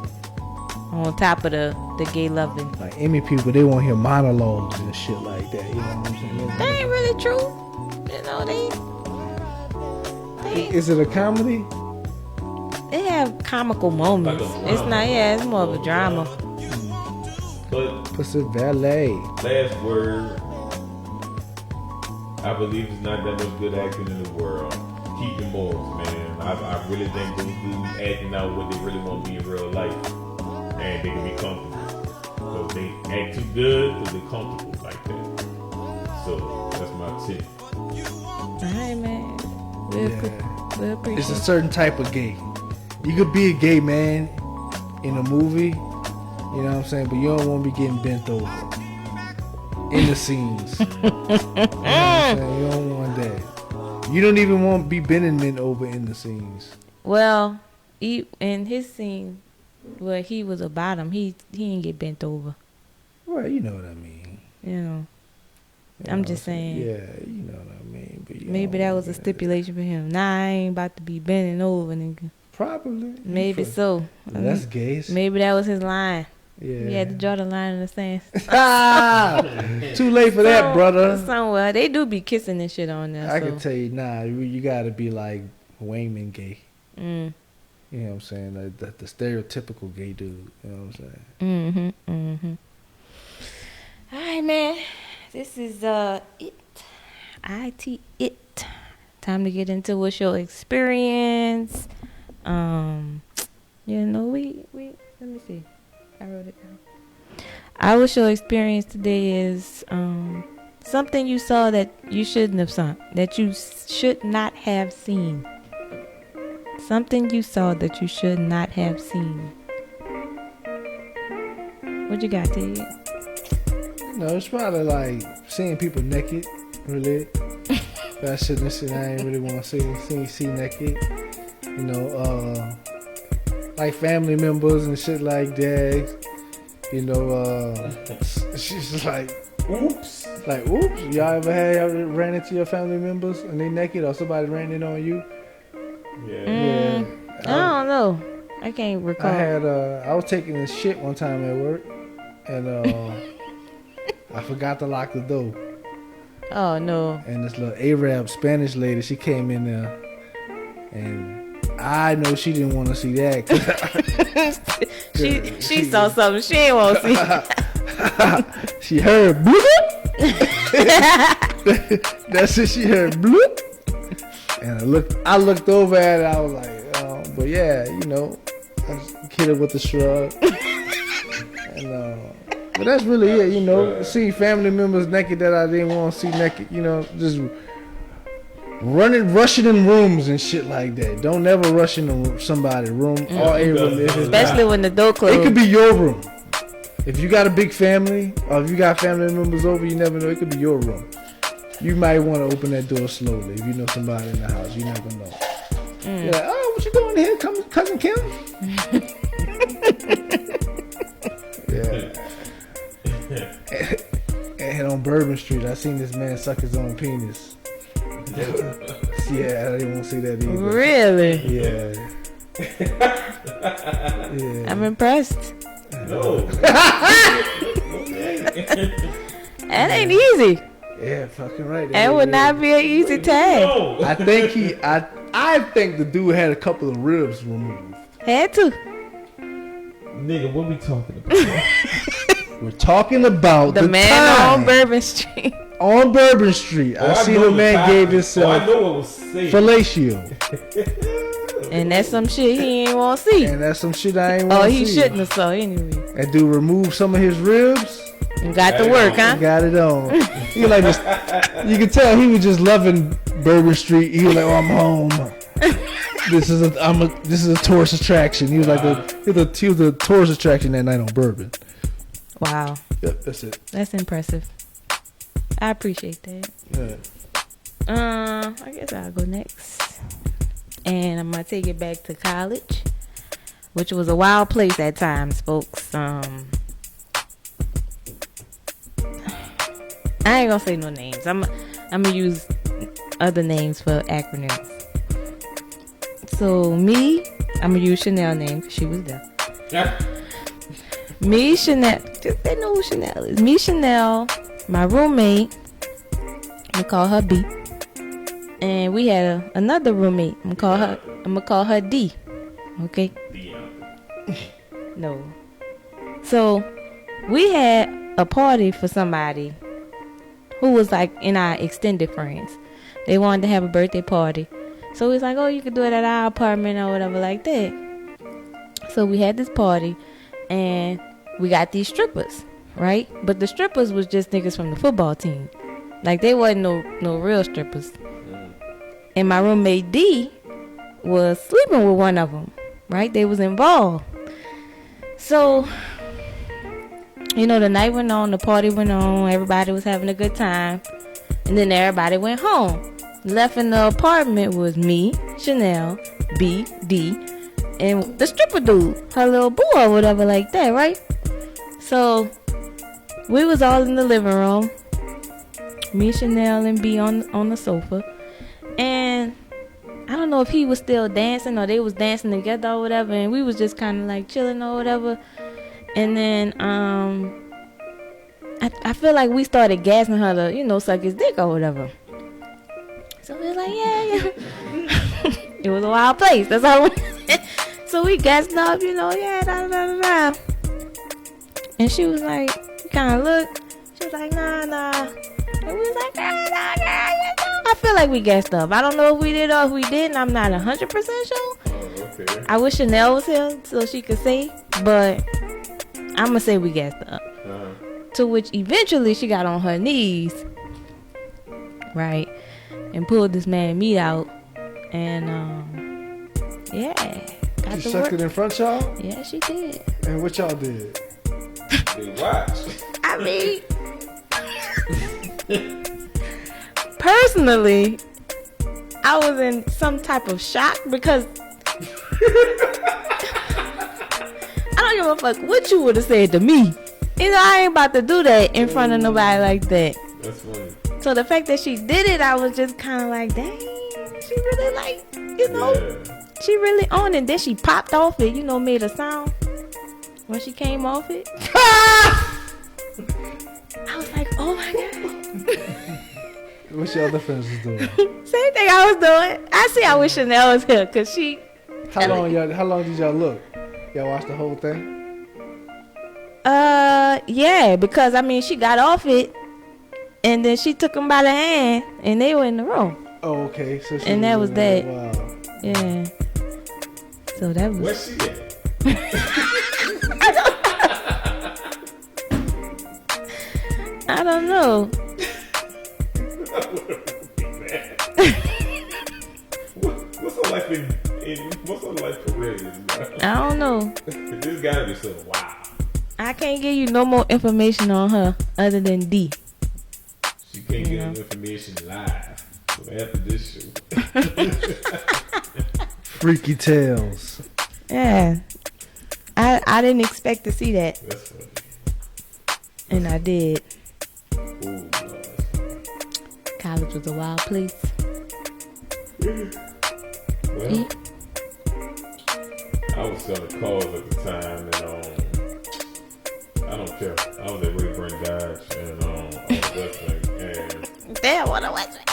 on top of the gay loving. Like Emmy people, they won't hear monologues and shit like that. You know what I'm saying? That ain't really true. You know they Is it a comedy? They have comical moments. It's not. Yeah, it's more of a drama. But Pussy Valet. last word, I believe it's not that much good acting in the world. Keep your morals, man. I really think those dudes acting out what they really want to be in real life, and they can be comfortable. So they act too good because they're comfortable like that. So that's my tip. Alright, man. We'll appreciate It's a certain type of gay. You could be a gay man in a movie, you know what I'm saying, but you don't want to be getting bent over in the scenes. You know what I'm saying? You don't want that. You don't even want to be bending over in the scenes. Well, in his scene where he was about him, he didn't get bent over. Well, you know what I mean. You know. You I'm know just what saying. Yeah, you know what I mean. But Maybe that was a stipulation for him. Nah, I ain't about to be bending over, nigga. Probably. Maybe so. That's gay. Maybe that was his line. Yeah. He had to draw the line in the sand. Too late for that, brother. Somewhere. They do be kissing and shit on there. I can tell you, nah, you gotta be like Wayman gay. Mm. You know what I'm saying? Like the stereotypical gay dude. You know what I'm saying? All right, man. This is it. It. Time to get into what's your experience. You know, we let me see. I wrote it down. Our show experience today is something you saw that you shouldn't have seen, that you should not have seen. Something you saw that you should not have seen. What you got, Ted? No, it's probably like seeing people naked, really. That shit and shit I ain't really want to see naked. You know, like family members and shit like that. You know, she's just like, oops. Like, oops. Y'all ever ran into your family members and they naked or somebody ran in on you? Yeah. I don't know. I can't recall. I was taking a shit one time at work and I forgot to lock the door. Oh, no. And this little Arab Spanish lady, she came in there and I know she didn't want to see that. she saw something she didn't want to see. She heard bloop. That's it. She heard bloop. And I looked over at it. I was like, but yeah, you know, I just hit her with the shrug. And but that's really it, you know. See family members naked that I didn't want to see naked, you know, just rushing in rooms and shit like that. Don't never rush into somebody's room or a room. Especially when the door closed. It could be your room. If you got a big family or if you got family members over, you never know. It could be your room. You might want to open that door slowly if you know somebody in the house. You never know. You're like, oh, what you doing here, cousin Kim? Yeah. And on Bourbon Street, I seen this man suck his own penis. Yeah, I didn't want to see that either. Really? Yeah. Yeah. I'm impressed. No. That ain't easy. Yeah, fucking right. That would not be an easy task. No. I think the dude had a couple of ribs removed. Had to. Nigga, what we talking about? We're talking about The man time on Bourbon Street. on Bourbon Street. I seen a man gave himself I know what was safe. fellatio. And that's some shit he ain't want to see. And that's some shit I ain't want to see. Oh, he shouldn't have saw anyway. That dude removed some of his ribs. And got to work, huh? Got it on. He like this. You can tell he was just loving Bourbon Street. He was like, "Oh, I'm home. This is a tourist attraction." He was like he was a tourist attraction that night on Bourbon. Wow. Yep, that's it. That's impressive. I appreciate that. Yeah. I guess I'll go next. And I'm going to take it back to college, which was a wild place at times, folks. I ain't going to say no names. I'm going to use other names for acronyms. So, me, I'm going to use Chanel name because she was there. Yeah. Me, Chanel, they know who Chanel is. Me, Chanel, my roommate, I'm going to call her B. And we had another roommate. I'm gonna call her D. Okay? Dion. No. So we had a party for somebody who was like in our extended friends. They wanted to have a birthday party. So we was like, oh, you could do it at our apartment or whatever like that. So we had this party and we got these strippers, right? But the strippers was just niggas from the football team. Like they wasn't no real strippers. And my roommate D was sleeping with one of them, right? They was involved. So, you know, the night went on, the party went on, everybody was having a good time. And then everybody went home. Left in the apartment was me, Chanel, B, D, and the stripper dude, her little boo or whatever like that, right? So, we was all in the living room. Me, Chanel, and B on the sofa. And I don't know if he was still dancing or they was dancing together or whatever. And we was just kind of like chilling or whatever. And then, I feel like we started gassing her to, you know, suck his dick or whatever. So we was like, yeah. It was a wild place. That's all. So we gassed up, you know, yeah, da. And she was like, kind of looked. She was like, nah. And we was like, nah. I feel like we gassed up. I don't know if we did or if we didn't. I'm not 100% sure. Oh, okay. I wish Chanel was here so she could say, but I'm going to say we gassed up. To which eventually she got on her knees, right, and pulled this man meat out, and yeah. She sucked it in front y'all? Yeah, she did. And what y'all did? They watched. I mean, personally, I was in some type of shock because I don't give a fuck what you would have said to me. You know, I ain't about to do that in front of nobody like that. That's funny. So the fact that she did it, I was just kind of like, dang, she really like, you know, she really on it. Then she popped off it, you know, made a sound when she came off it. I was like, oh my God. What your other friends was doing? Same thing I was doing. I see I wish Chanel was here because she. How long did y'all look? Y'all watched the whole thing? Yeah, because I mean she got off it and then she took him by the hand and they were in the room. Oh, okay. So she and that was that. Wow. Yeah. So that was. Where's she at? I don't know. What's her life what's her life career is? I don't know. This gotta be so wow. I can't give you no more information on her other than D. She can't get no information live. So after this show. Freaky tales. Yeah. I didn't expect to see that. That's funny. And I did. Ooh, College was a wild place. well, I was selling cars at the time, and I don't care. I was at Rayburn Dodge and on Westlake, and Damn, what a Westlake.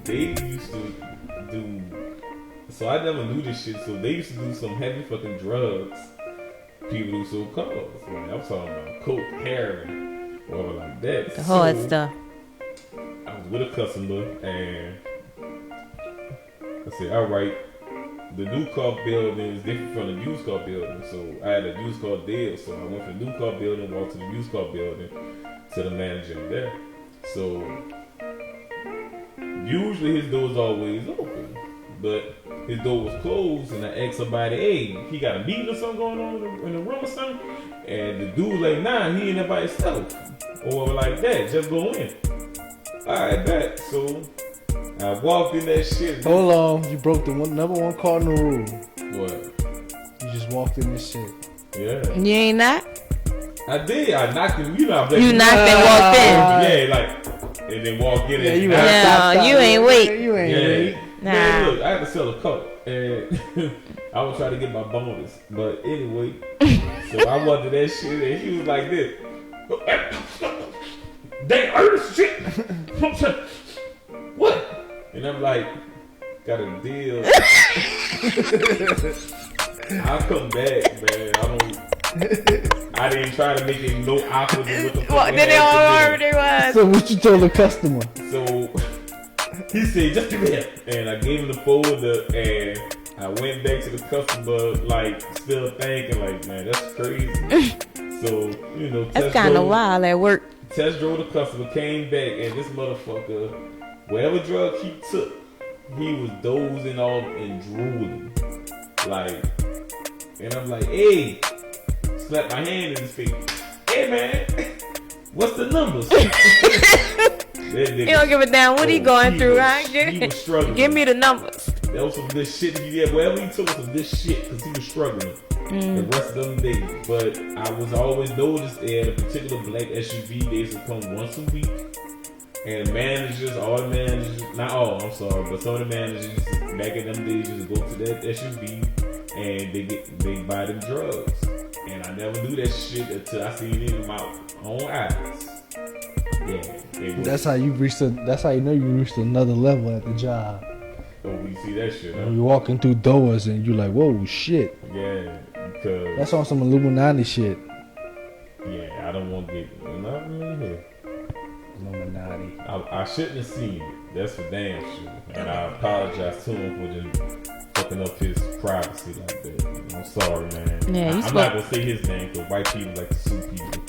they used to do. So I never knew this shit. So they used to do some heavy fucking drugs. People who sold cars. Like, I'm talking about coke, heroin, whatever like that. The hard stuff. I was with a customer and I said, all right, the new car building is different from the used car building. So I had a used car deal. So I went from the new car building, walked to the used car building to the manager there. So usually his door's always open, but his door was closed, and I asked somebody, hey, he got a meeting or something going on in the room or something? And the dude like, nah, he ain't there by himself. Or like that, just go in. Alright, bet. So I walked in that shit. Hold on, you broke the number one cardinal rule. What? You just walked in this shit. Yeah. You ain't not? I did. I knocked him. You know, You knocked and walked in. Yeah, like, and then walk in. Yeah, and you No, you ain't wait. You ain't wait. Nah. Man, look, I had to sell a coat, and I was trying to get my bonus. But anyway, so I wanted that shit, and he was like this. They heard shit. What? And I'm like, got a deal. I'll come back, man. I didn't try to make it no awkward. Well, then they all remember they was. So what you told the customer? So he said, just give it here. And I gave him the folder and I went back to the customer, like, still thinking, like, man, that's crazy. So, you know, that's kind of wild at work. Test drove the customer, came back, and this motherfucker, whatever drug he took, he was dozing off and drooling. Like, and I'm like, hey, slap my hand in his face. Hey, man, what's the numbers? He don't give a damn what he going through, right? He was struggling. Give me the numbers. That was some good shit he did. Whatever he took was some good shit because he was struggling the rest of them days. But I was always noticed at a particular black SUV, they used to come once a week. And managers, all the managers, not all, I'm sorry, but some of the managers back in them days used to go to that SUV and they buy them drugs. And I never knew that shit until I seen it in my own eyes. Yeah, that's how you know you reached another level at the job. Oh, we see that shit, huh? You're walking through doors and you're like, whoa, shit. Yeah, because that's on some Illuminati shit. Yeah, I don't want to get not really here. Illuminati. I shouldn't have seen it. That's for damn sure. And I apologize to him for just fucking up his privacy like that. I'm sorry, man. Yeah, I'm not gonna say his name because white people like to sue people.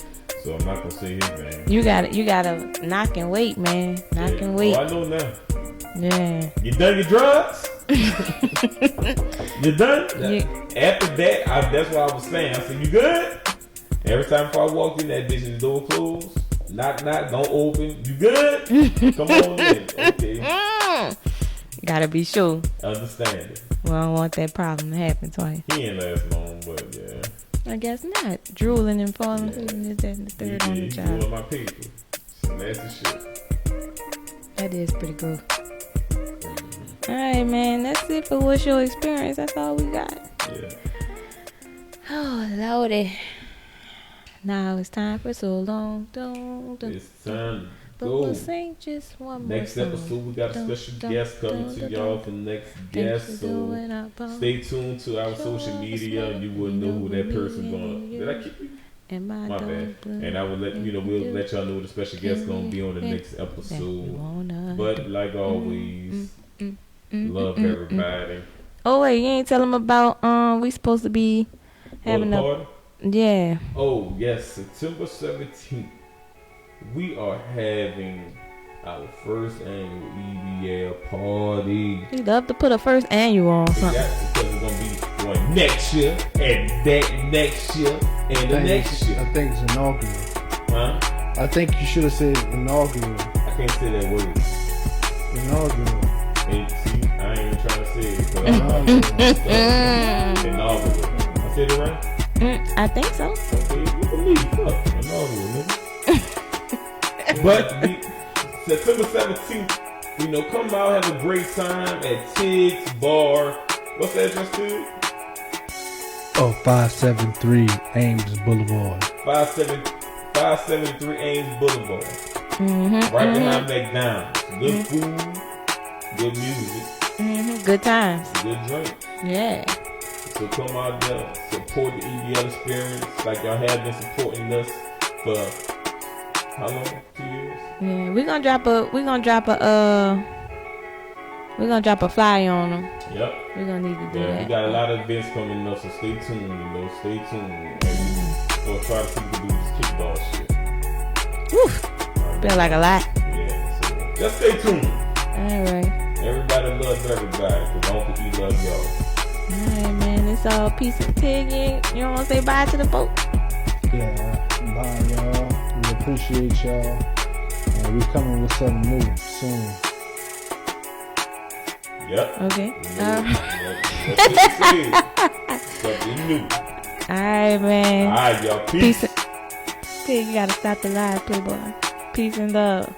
So I'm not gonna say his name. You gotta knock and wait, man. Knock and wait. Oh, I know now. Yeah. You done your drugs? You done? Yeah. After that, that's what I was saying. I said, you good? Every time before I walked in that bitch and the door closed, knock, don't open. You good? Come on in. Okay. Gotta be sure. Understand it. Well, I don't want that problem to happen twice. He ain't last long, but yeah. I guess not. Drooling and falling through this, that, and the third on the job. Doing my paper. Some nasty shit. That is pretty cool. Alright, man. That's it for what's your experience. That's all we got. Yeah. Oh, Lordy. Now it's time for so long. It's time but to go. we'll sing just one more Next song. episode, we got a special guest coming to y'all for the next guest. So stay tuned to our social media and you will know who that person going. Did I keep you? My bad. And I will let you know, we'll let y'all know who the special guest going to be on the next episode. But like always, love everybody. Oh wait, you ain't tell them about we supposed to be having a party? Yeah. Oh yes, September 17th. We are having our first annual EBL party. We love to put a first annual on something. Because we're gonna be going next year and that next year and the next year. I think it's inaugural. Huh? I think you should have said inaugural. I can't say that word. Inaugural. And see, I ain't even trying to say it. But inaugural. I said it right? I think so. Okay, you believe. Fuck, inaugural, nigga. But September 17th, you know, come out, have a great time at Tig's Bar. What's the address, Tig? 573 Ames Boulevard. 573 Ames Boulevard. Right behind McDonald's. Good food, good music. Good times. Good drink. Yeah. So come out there, support the EBL experience like y'all have been supporting us for how long? 2 years? Yeah, we're gonna drop a flyer on them. Yep. We're gonna need to do that. We got a lot of events coming up, so stay tuned, stay tuned. And we'll try to see if we can do this kickball shit. Woo! Feel like a lot. Yeah, so just stay tuned. Alright. Everybody loves everybody, because I don't think we love y'all. Alright, man. It's all peace and pig. You don't want to say bye to the folks? Yeah, bye, y'all. We appreciate y'all. And we coming with something new soon. Yep. Okay. Something new. Alright, man. Alright, y'all. Peace. Pig, you gotta stop the live, Playboy. Peace and love.